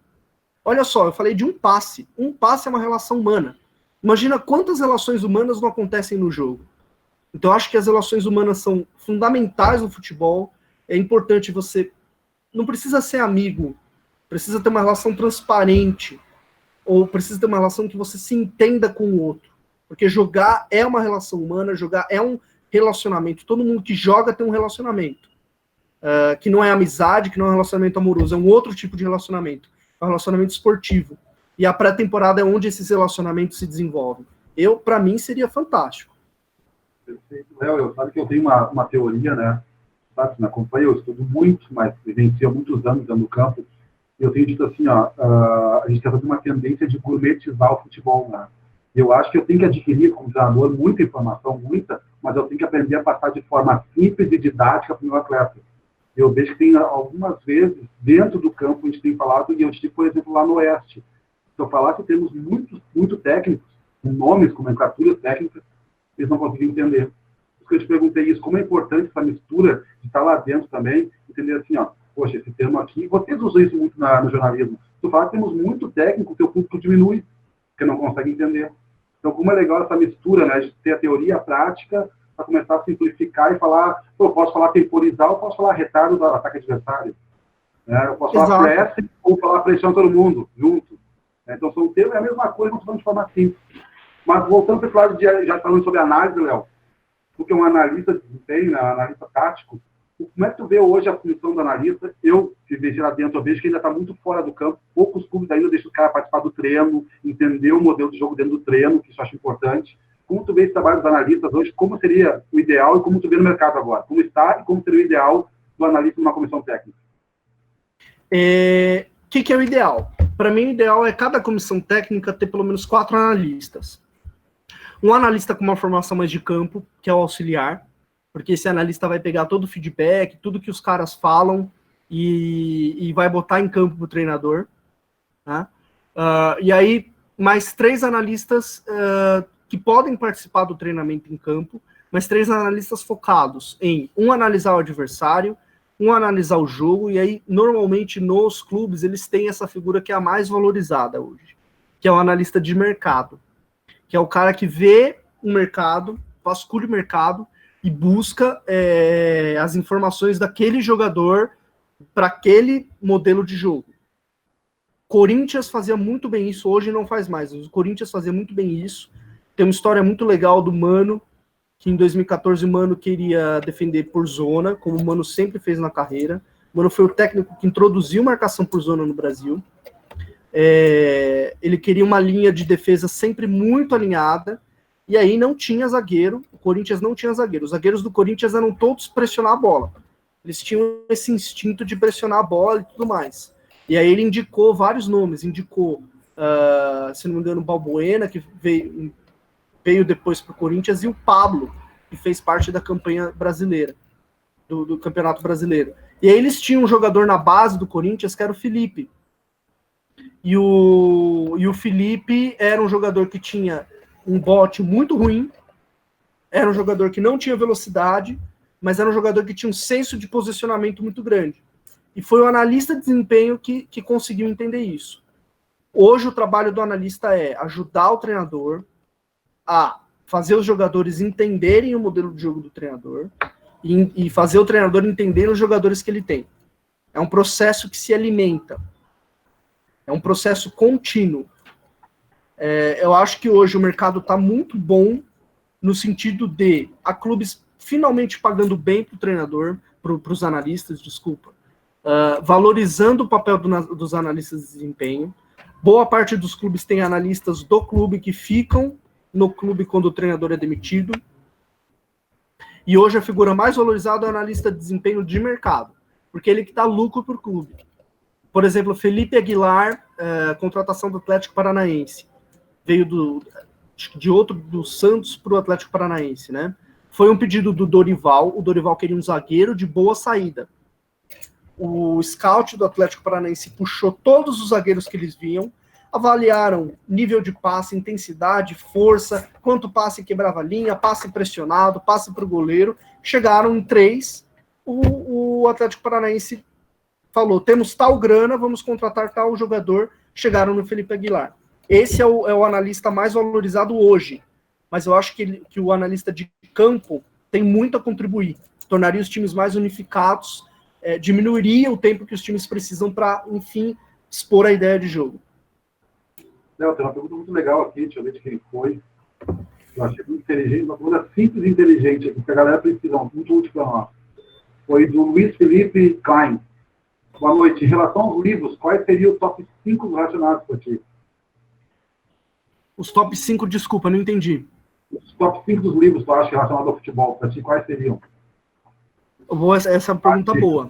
Olha só, eu falei de um passe. Um passe é uma relação humana. Imagina quantas relações humanas não acontecem no jogo. Então, eu acho que as relações humanas são fundamentais no futebol. É importante você... Não precisa ser amigo. Precisa ter uma relação transparente. Ou precisa ter uma relação que você se entenda com o outro. Porque jogar é uma relação humana, jogar é um relacionamento. Todo mundo que joga tem um relacionamento. Que não é amizade, que não é um relacionamento amoroso. É um outro tipo de relacionamento. É um relacionamento esportivo. E a pré-temporada é onde esses relacionamentos se desenvolvem. Para mim, seria fantástico. Perfeito. Léo, sabe que eu tenho uma teoria, né? Sabe, me acompanha, eu estudo muito, mas vivencio há muitos anos dentro do campo. E eu tenho dito assim, a gente está fazendo uma tendência de gourmetizar o futebol, né? Eu acho que eu tenho que adquirir, como treinador, muita informação, mas eu tenho que aprender a passar de forma simples e didática para o meu atleta. Eu vejo que tem algumas vezes, dentro do campo, a gente tem falado, e eu tive, por exemplo, lá no Oeste. Se eu falar que temos muito técnicos, com nomes, com nomenclaturas técnicas, eles não conseguiam entender. Por isso que eu te perguntei isso, como é importante essa mistura de estar lá dentro também, entender assim, poxa, esse termo aqui, vocês usam isso muito no jornalismo. Se eu falar que temos muito técnico, o teu público diminui, porque não consegue entender. Então, como é legal essa mistura, né, de ter a teoria e a prática, para começar a simplificar e falar, eu posso falar temporizar, ou posso falar retardo do ataque adversário. Eu posso falar pressing ou falar pressão todo mundo, junto. Então, são termos, é a mesma coisa, mas falando de forma simples. Mas, voltando para esse lado, já falando sobre análise, Léo, porque um analista de desempenho, analista tático, como é que tu vê hoje a função do analista? Eu, se vejo lá dentro, eu vejo que ainda está muito fora do campo, poucos clubes ainda deixam o cara participar do treino, entender o modelo de jogo dentro do treino, que isso eu acho importante. Como tu vê esse trabalho dos analistas hoje? Como seria o ideal e como tu vê no mercado agora? Como está e como seria o ideal do analista numa comissão técnica? O que é o ideal? Para mim, o ideal é cada comissão técnica ter pelo menos 4 analistas. Um analista com uma formação mais de campo, que é o auxiliar, porque esse analista vai pegar todo o feedback, tudo que os caras falam e vai botar em campo para o treinador. Né? E aí, mais 3 analistas que podem participar do treinamento em campo, mas 3 analistas focados em analisar o adversário, analisar o jogo, e aí, normalmente, nos clubes, eles têm essa figura que é a mais valorizada hoje, que é o analista de mercado, que é o cara que vê o mercado, vasculha o mercado e busca as informações daquele jogador para aquele modelo de jogo. Corinthians fazia muito bem isso, hoje não faz mais. O Corinthians fazia muito bem isso. Tem uma história muito legal do Mano, que em 2014 o Mano queria defender por zona, como o Mano sempre fez na carreira. O Mano foi o técnico que introduziu marcação por zona no Brasil. Ele queria uma linha de defesa sempre muito alinhada, e aí não tinha zagueiro. O Corinthians não tinha zagueiro. Os zagueiros do Corinthians eram todos pressionar a bola. Eles tinham esse instinto de pressionar a bola e tudo mais. E aí ele indicou vários nomes. Indicou, se não me engano, o Balbuena, que veio depois para o Corinthians, e o Pablo, que fez parte da campanha brasileira, do Campeonato Brasileiro. E aí eles tinham um jogador na base do Corinthians, que era o Felipe. E o Felipe era um jogador que tinha um bote muito ruim, era um jogador que não tinha velocidade, mas era um jogador que tinha um senso de posicionamento muito grande. E foi o analista de desempenho que conseguiu entender isso. Hoje o trabalho do analista é ajudar o treinador a fazer os jogadores entenderem o modelo de jogo do treinador e fazer o treinador entender os jogadores que ele tem. É um processo que se alimenta. É um processo contínuo. Eu acho que hoje o mercado está muito bom no sentido de há clubes finalmente pagando bem para o treinador, para os analistas, desculpa, valorizando o papel dos analistas de desempenho. Boa parte dos clubes tem analistas do clube que ficam no clube quando o treinador é demitido. E hoje a figura mais valorizada é o analista de desempenho de mercado, porque ele que dá lucro para o clube. Por exemplo, Felipe Aguilar, contratação do Atlético Paranaense. Veio do Santos para o Atlético Paranaense, né? Foi um pedido do Dorival. O Dorival queria um zagueiro de boa saída. O scout do Atlético Paranaense puxou todos os zagueiros que eles viam, avaliaram nível de passe, intensidade, força, quanto passe quebrava a linha, passe pressionado, passe para o goleiro. Chegaram em 3. O Atlético Paranaense falou, temos tal grana, vamos contratar tal jogador. Chegaram no Felipe Aguilar. Esse é o analista mais valorizado hoje. Mas eu acho que o analista de campo tem muito a contribuir. Tornaria os times mais unificados, diminuiria o tempo que os times precisam para, enfim, expor a ideia de jogo. Léo, tem uma pergunta muito legal aqui, deixa eu ver de quem foi. Eu achei muito inteligente, uma pergunta simples e inteligente, que a galera precisa, muito útil para nós. Foi do Luiz Felipe Klein. Boa noite. Em relação aos livros, quais seriam os top 5 relacionados para ti? Os top 5, desculpa, não entendi. Os top 5 dos livros, tu acha, relacionados ao futebol, para ti, quais seriam? Essa é uma pergunta boa.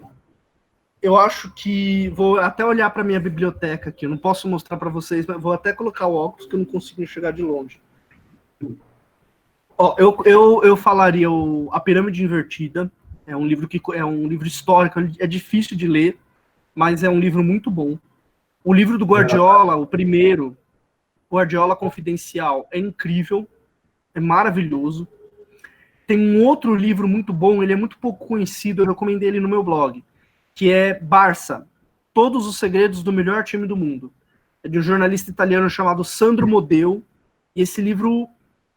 Eu acho que vou até olhar para minha biblioteca aqui. Eu não posso mostrar para vocês, mas vou até colocar o óculos que eu não consigo enxergar de longe. Eu falaria A Pirâmide Invertida. É um livro histórico, é difícil de ler, mas é um livro muito bom. O livro do Guardiola, o primeiro, Guardiola Confidencial, é incrível, é maravilhoso. Tem um outro livro muito bom, ele é muito pouco conhecido, eu recomendei ele no meu blog, que é Barça, Todos os Segredos do Melhor Time do Mundo. É de um jornalista italiano chamado Sandro Modeu, e esse livro,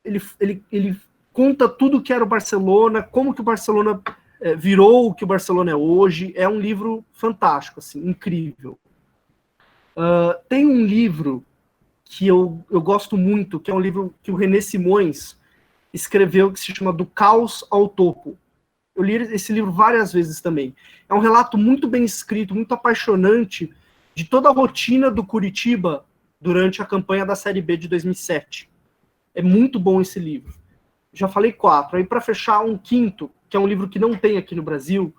ele conta tudo o que era o Barcelona, como que o Barcelona virou o que o Barcelona é hoje. É um livro fantástico, assim, incrível. Tem um livro que eu gosto muito, que é um livro que o René Simões escreveu, que se chama Do Caos ao Topo. Eu li esse livro várias vezes também. É um relato muito bem escrito, muito apaixonante de toda a rotina do Curitiba durante a campanha da Série B de 2007. É muito bom esse livro. Já falei 4. Aí, para fechar, um quinto, que é um livro que não tem aqui no Brasil,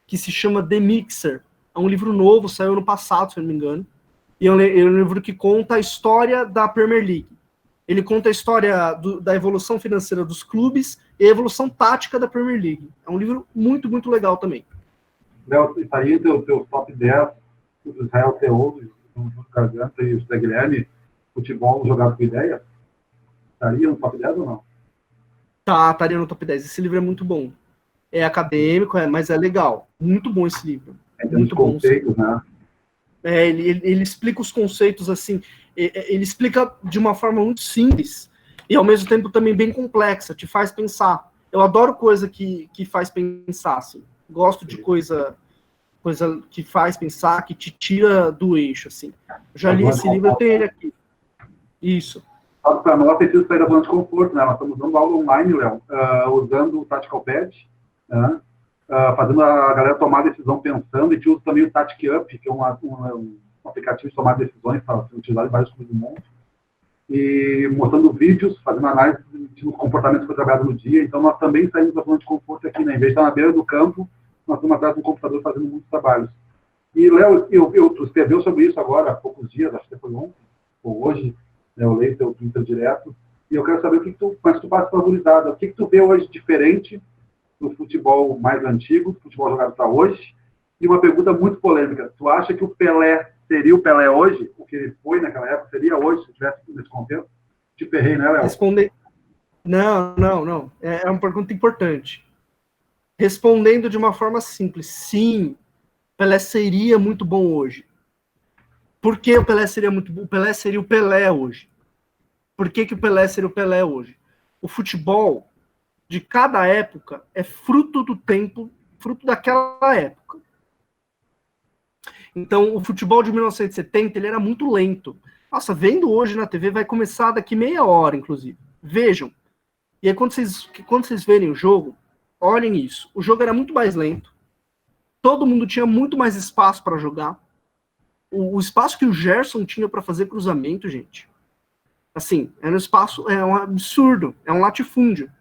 que se chama The Mixer. É um livro novo, saiu no passado, se eu não me engano. E é um livro que conta a história da Premier League. Ele conta a história da evolução financeira dos clubes e a evolução tática da Premier League. É um livro muito, muito legal também. Léo, estaria entre os teus top 10, o Israel Teodo, o Garganta e o José Guilherme, futebol jogado com ideia? Estaria no top 10 ou não? Estaria no top 10. Esse livro é muito bom. É acadêmico, mas é legal. Muito bom esse livro. Muito bom. Conceitos, né? Ele explica os conceitos assim, ele explica de uma forma muito simples e ao mesmo tempo também bem complexa, te faz pensar. Eu adoro coisa que faz pensar, assim. Gosto de coisa que faz pensar, que te tira do eixo, assim. Eu já li esse livro, eu tenho ele aqui. Isso. Para nós, precisa sair da zona de conforto, né? Nós estamos dando aula online, Léo, usando o Tactical Pad, né? Fazendo a galera tomar decisão pensando, e a gente usa também o Tactic Up, que é um aplicativo de tomar decisões para ser utilizado em vários clubes do mundo, e mostrando vídeos, fazendo análise dos comportamentos que foi trabalhado no dia. Então, nós também saímos da zona de conforto aqui, né? Em vez de estar na beira do campo, nós estamos atrás de um computador fazendo muitos trabalhos. E, Léo, tu escreveu sobre isso agora há poucos dias, acho que foi ontem, ou hoje, né? Eu leio teu Twitter direto, e eu quero saber como é que tu passa favorizado, o que tu vê hoje diferente do futebol mais antigo, do futebol jogado para hoje. E uma pergunta muito polêmica: tu acha que o Pelé seria o Pelé hoje? O que ele foi naquela época seria hoje, se tivesse nesse contexto? Te ferrei, né, Léo? Responder. Não. É uma pergunta importante. Respondendo de uma forma simples, sim, Pelé seria muito bom hoje. Por que o Pelé seria muito bom? O Pelé seria o Pelé hoje. Por que o Pelé seria o Pelé hoje? O futebol de cada época é fruto do tempo, fruto daquela época. Então, o futebol de 1970 ele era muito lento. Nossa, vendo hoje na TV, vai começar daqui meia hora, inclusive. Vejam. E aí, quando vocês verem o jogo, olhem isso. O jogo era muito mais lento. Todo mundo tinha muito mais espaço para jogar. O espaço que o Gerson tinha para fazer cruzamento, gente, assim, era um espaço, é um absurdo, é um latifúndio.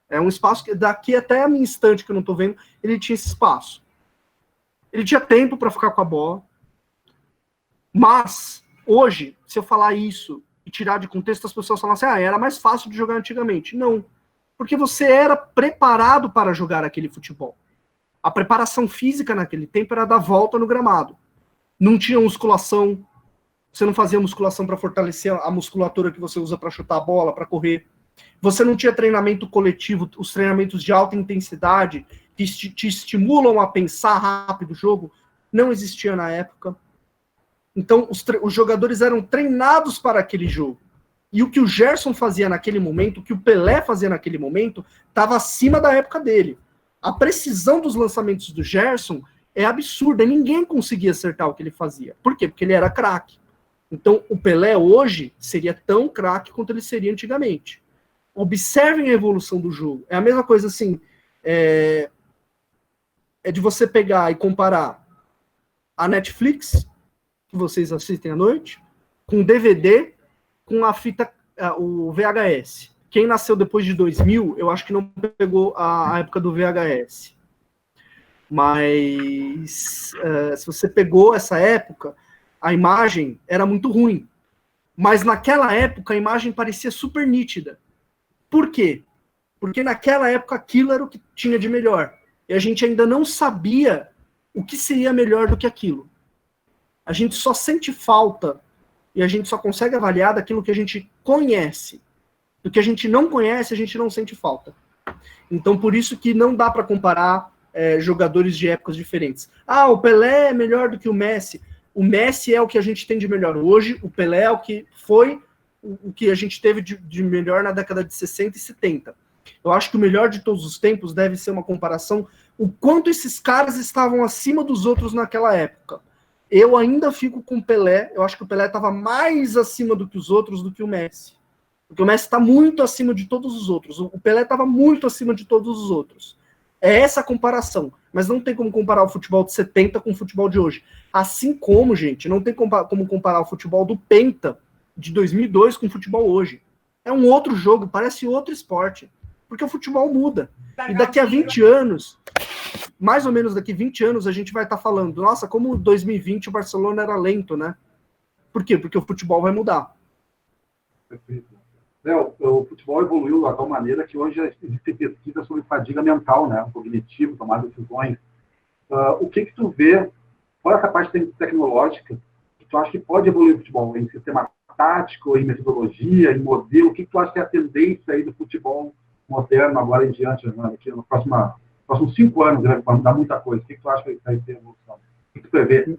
É um espaço que daqui até a minha instante que eu não tô vendo, ele tinha esse espaço. Ele tinha tempo para ficar com a bola. Mas, hoje, se eu falar isso e tirar de contexto, as pessoas falam assim, era mais fácil de jogar antigamente. Não. Porque você era preparado para jogar aquele futebol. A preparação física naquele tempo era dar volta no gramado. Não tinha musculação. Você não fazia musculação para fortalecer a musculatura que você usa para chutar a bola, para correr. Você não tinha treinamento coletivo, os treinamentos de alta intensidade que te estimulam a pensar rápido o jogo, não existia na época. Então, os jogadores eram treinados para aquele jogo. E o que o Gerson fazia naquele momento, o que o Pelé fazia naquele momento, estava acima da época dele. A precisão dos lançamentos do Gerson é absurda. Ninguém conseguia acertar o que ele fazia. Por quê? Porque ele era craque. Então, o Pelé hoje seria tão craque quanto ele seria antigamente. Observem a evolução do jogo. É a mesma coisa assim, é de você pegar e comparar a Netflix, que vocês assistem à noite, com o DVD, com a fita, o VHS. Quem nasceu depois de 2000, eu acho que não pegou a época do VHS. Mas se você pegou essa época, a imagem era muito ruim. Mas naquela época a imagem parecia super nítida. Por quê? Porque naquela época aquilo era o que tinha de melhor. E a gente ainda não sabia o que seria melhor do que aquilo. A gente só sente falta e a gente só consegue avaliar daquilo que a gente conhece. Do que a gente não conhece, a gente não sente falta. Então, por isso que não dá para comparar jogadores de épocas diferentes. O Pelé é melhor do que o Messi. O Messi é o que a gente tem de melhor hoje, o Pelé é o que foi o que a gente teve de melhor na década de 60 e 70. Eu acho que o melhor de todos os tempos deve ser uma comparação o quanto esses caras estavam acima dos outros naquela época. Eu ainda fico com o Pelé, eu acho que o Pelé estava mais acima do que os outros do que o Messi. Porque o Messi está muito acima de todos os outros. O Pelé estava muito acima de todos os outros. É essa a comparação. Mas não tem como comparar o futebol de 70 com o futebol de hoje. Assim como, gente, não tem como comparar o futebol do Penta de 2002 com o futebol hoje. É um outro jogo, parece outro esporte. Porque o futebol muda. E daqui a 20 anos, mais ou menos daqui a 20 anos, a gente vai estar falando, nossa, como em 2020 o Barcelona era lento, né? Por quê? Porque o futebol vai mudar. Perfeito. O futebol evoluiu de tal maneira que hoje existe pesquisa sobre fadiga mental, né? Cognitivo, tomar decisões. O que tu vê, fora essa parte tecnológica, que tu acha que pode evoluir o futebol? Em sistema tático, em metodologia, em modelo? O que tu acha que é a tendência aí do futebol moderno agora em diante, né? Aqui nos próximos 5 anos, né? Vai mudar muita coisa. O que tu acha que vai ter evolução? O que tu prevê?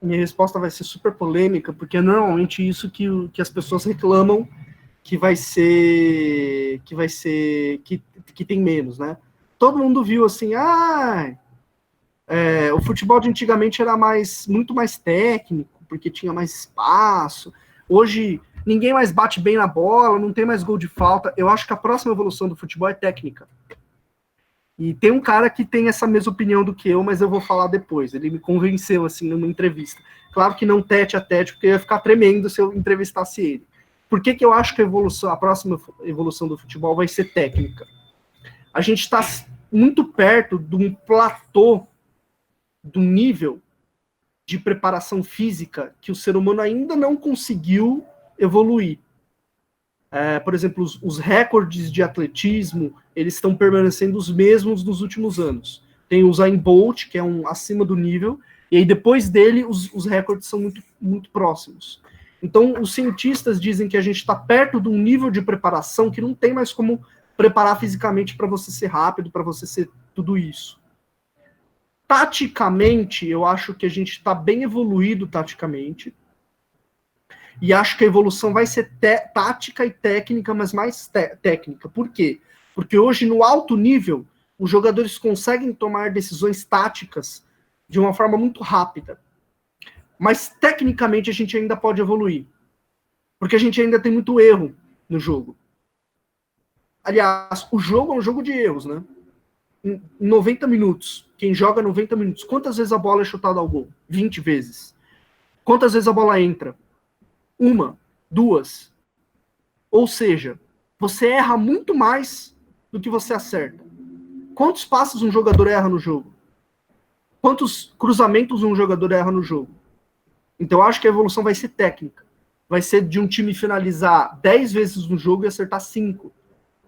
Minha resposta vai ser super polêmica, porque é normalmente isso que as pessoas reclamam que tem menos, né? Todo mundo viu assim, o futebol de antigamente era muito mais técnico, porque tinha mais espaço. Hoje, ninguém mais bate bem na bola, não tem mais gol de falta. Eu acho que a próxima evolução do futebol é técnica. E tem um cara que tem essa mesma opinião do que eu, mas eu vou falar depois. Ele me convenceu, assim, numa entrevista. Claro que não tete a tete, porque eu ia ficar tremendo se eu entrevistasse ele. Por que eu acho que a próxima evolução do futebol vai ser técnica? A gente está muito perto de um platô, de um nível de preparação física que o ser humano ainda não conseguiu evoluir. Por exemplo, os recordes de atletismo, eles estão permanecendo os mesmos nos últimos anos. Tem o Usain Bolt, que é acima do nível, e aí depois dele os recordes são muito, muito próximos. Então, os cientistas dizem que a gente está perto de um nível de preparação que não tem mais como preparar fisicamente para você ser rápido, para você ser tudo isso. Taticamente, eu acho que a gente está bem evoluído taticamente. E acho que a evolução vai ser tática e técnica, mas mais técnica. Por quê? Porque hoje, no alto nível, os jogadores conseguem tomar decisões táticas de uma forma muito rápida. Mas, tecnicamente, a gente ainda pode evoluir. Porque a gente ainda tem muito erro no jogo. Aliás, o jogo é um jogo de erros, né? em 90 minutos, quem joga 90 minutos, quantas vezes a bola é chutada ao gol? 20 vezes. Quantas vezes a bola entra? 1, 2. Ou seja, você erra muito mais do que você acerta. Quantos passes um jogador erra no jogo? Quantos cruzamentos um jogador erra no jogo? Então eu acho que a evolução vai ser técnica. Vai ser de um time finalizar 10 vezes no jogo e acertar 5.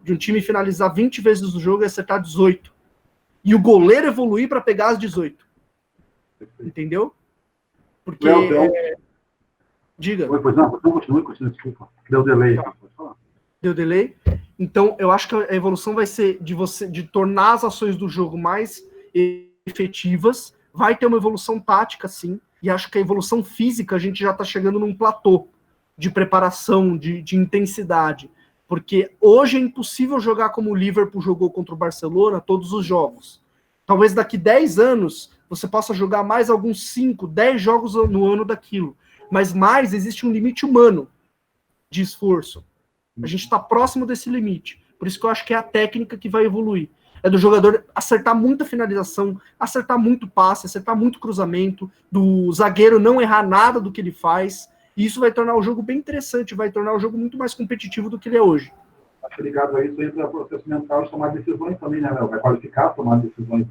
De um time finalizar 20 vezes no jogo e acertar 18. E o goleiro evoluir para pegar as 18. Entendeu? Porque... Diga. Pois não, continue, desculpa. Deu delay. Deu delay. Então, eu acho que a evolução vai ser de tornar as ações do jogo mais efetivas. Vai ter uma evolução tática, sim. E acho que a evolução física, a gente já está chegando num platô de preparação, de intensidade. Porque hoje é impossível jogar como o Liverpool jogou contra o Barcelona todos os jogos. Talvez daqui 10 anos você possa jogar mais alguns 5, 10 jogos no ano daquilo. Mas mais existe um limite humano de esforço. A gente está próximo desse limite. Por isso que eu acho que é a técnica que vai evoluir. É do jogador acertar muita finalização, acertar muito passe, acertar muito cruzamento, do zagueiro não errar nada do que ele faz. E isso vai tornar o jogo bem interessante, vai tornar o jogo muito mais competitivo do que ele é hoje. Acho que ligado a isso entra o processo mental de tomar decisões também, né, Léo? Vai qualificar a tomar decisões.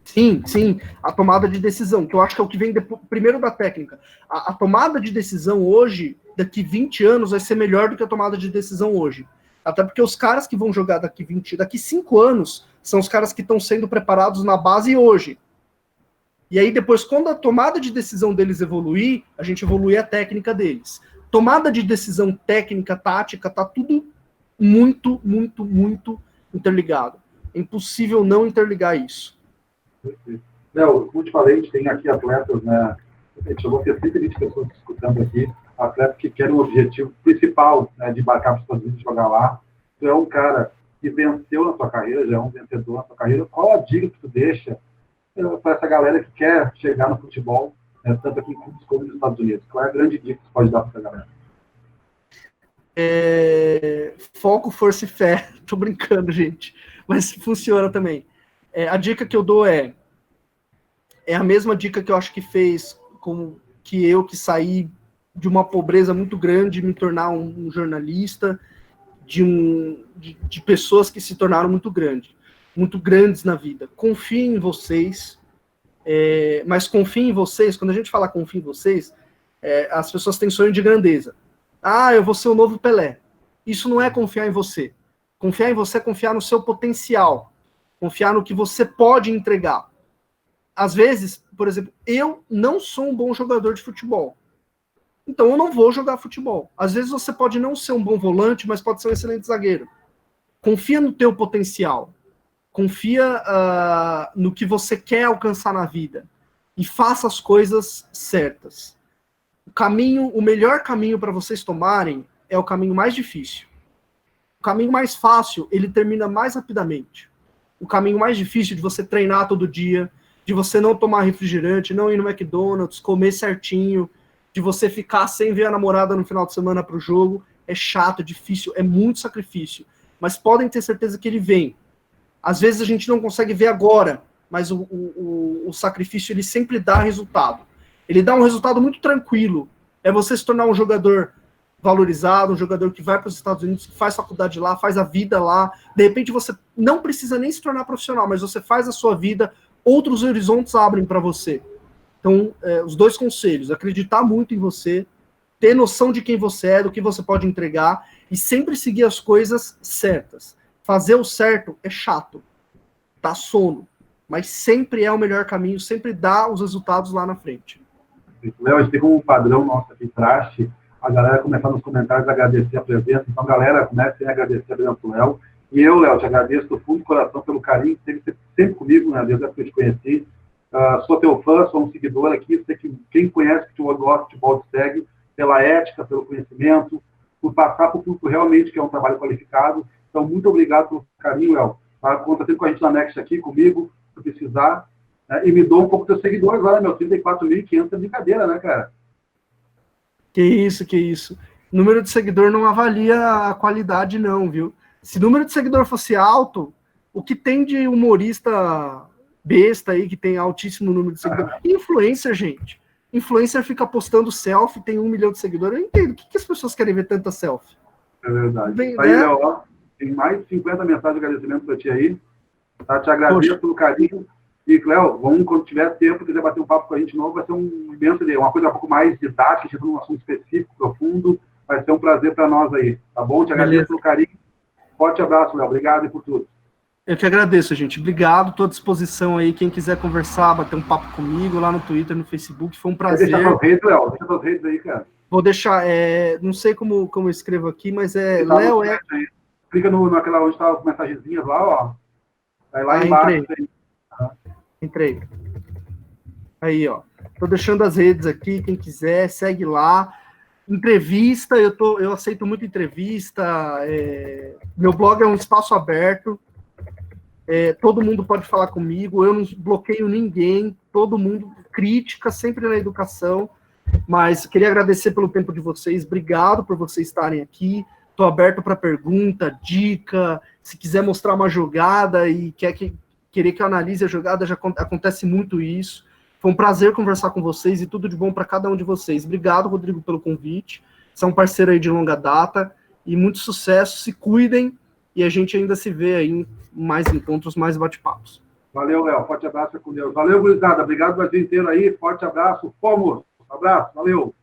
Sim, a tomada de decisão, que eu acho que é o que vem primeiro da técnica. A tomada de decisão hoje, daqui 20 anos, vai ser melhor do que a tomada de decisão hoje. Até porque os caras que vão jogar daqui 5 anos, são os caras que estão sendo preparados na base hoje. E aí depois, quando a tomada de decisão deles evoluir, a gente evolui a técnica deles. Tomada de decisão técnica, tática, tá tudo muito, muito, muito interligado. É impossível não interligar isso. Léo, como te falei, a gente tem aqui atletas, né? Eu vou ter 120 pessoas escutando aqui, atletas que querem um objetivo principal, né, de embarcar para os Estados Unidos e jogar lá. Tu é um cara que venceu na sua carreira, já é um vencedor na sua carreira. Qual a dica que tu deixa para essa galera que quer chegar no futebol, né, tanto aqui em clubes como nos Estados Unidos? Qual é a grande dica que você pode dar para essa galera? Foco, força e fé. Tô brincando, gente. Mas funciona também. A dica que eu dou é a mesma dica que eu acho que fez com que eu que saí de uma pobreza muito grande, me tornar um jornalista, de pessoas que se tornaram muito grandes na vida. Confiem em vocês, mas confiem em vocês, quando a gente fala confiem em vocês, as pessoas têm sonho de grandeza. Eu vou ser o novo Pelé. Isso não é confiar em você. Confiar em você é confiar no seu potencial, confiar no que você pode entregar. Às vezes, por exemplo, eu não sou um bom jogador de futebol. Então eu não vou jogar futebol. Às vezes você pode não ser um bom volante, mas pode ser um excelente zagueiro. Confia no teu potencial. Confia no que você quer alcançar na vida. E faça as coisas certas. O melhor caminho para vocês tomarem é o caminho mais difícil. O caminho mais fácil, ele termina mais rapidamente. O caminho mais difícil de você treinar todo dia, de você não tomar refrigerante, não ir no McDonald's, comer certinho, de você ficar sem ver a namorada no final de semana para o jogo, é chato, é difícil, é muito sacrifício. Mas podem ter certeza que ele vem. Às vezes a gente não consegue ver agora, mas o sacrifício ele sempre dá resultado. Ele dá um resultado muito tranquilo. É você se tornar um jogador valorizado, um jogador que vai para os Estados Unidos, que faz faculdade lá, faz a vida lá. De repente você não precisa nem se tornar profissional, mas você faz a sua vida, outros horizontes abrem para você. Então, os 2 conselhos: acreditar muito em você, ter noção de quem você é, do que você pode entregar e sempre seguir as coisas certas. Fazer o certo é chato, dá sono, mas sempre é o melhor caminho, sempre dá os resultados lá na frente. Léo, a gente tem como um padrão nosso aqui, praxe, a galera começar nos comentários a agradecer a presença. Então, galera, comecem a agradecer a presença do Léo. E eu, Léo, te agradeço do fundo do coração pelo carinho que teve sempre comigo, né, desde a época que eu te conheci. Sou teu fã, sou um seguidor aqui. Sei que quem conhece futebol, gosta de futebol, te segue pela ética, pelo conhecimento, por passar por tudo realmente que é um trabalho qualificado. Então, muito obrigado pelo carinho, Léo. Conta sempre com a gente na Next aqui, comigo, se precisar. E me dou um pouco dos seguidores lá, meu 34.500 é brincadeira, né, cara? Que isso. Número de seguidor não avalia a qualidade, não, viu? Se o número de seguidor fosse alto, o que tem de humorista besta aí, que tem altíssimo número de seguidores. Influencer, gente. Influencer fica postando selfie, tem 1 milhão de seguidores. Eu entendo. O que as pessoas querem ver tanta selfie? É verdade. Bem, Isso aí, né? Léo, ó, tem mais de 50 mensagens de agradecimento para ti aí. Tá? Te agradeço pelo carinho. E, Léo, vamos, quando tiver tempo, quiser bater um papo com a gente de novo, vai ser um imenso, uma coisa um pouco mais didática, tipo, um assunto específico, profundo. Vai ser um prazer para nós aí. Tá bom? Te agradeço pelo carinho. Forte abraço, Léo. Obrigado e por tudo. Eu que agradeço, gente. Obrigado. Estou à disposição aí. Quem quiser conversar, bater um papo comigo lá no Twitter, no Facebook. Foi um prazer. Deixa suas redes, Léo. Deixa suas redes aí, cara. Vou deixar, não sei como eu escrevo aqui, mas Léo é... Clica naquela onde tá as mensagenzinhas lá, ó. Vai lá embaixo. Entrei. Aí, ó. Tô deixando as redes aqui, quem quiser, segue lá. Entrevista, eu aceito muito entrevista. Meu blog é um espaço aberto. Todo mundo pode falar comigo, eu não bloqueio ninguém, todo mundo, crítica sempre na educação, mas queria agradecer pelo tempo de vocês, obrigado por vocês estarem aqui, estou aberto para pergunta, dica, se quiser mostrar uma jogada e querer que eu analise a jogada, já acontece muito isso. Foi um prazer conversar com vocês e tudo de bom para cada um de vocês. Obrigado, Rodrigo, pelo convite, você é um parceiro aí de longa data, e muito sucesso, se cuidem, e a gente ainda se vê aí em mais encontros, mais bate-papos. Valeu, Léo. Forte abraço com Deus. Valeu, gurizada. Obrigado, Brasil inteiro aí. Forte abraço. Fomos. Abraço. Valeu.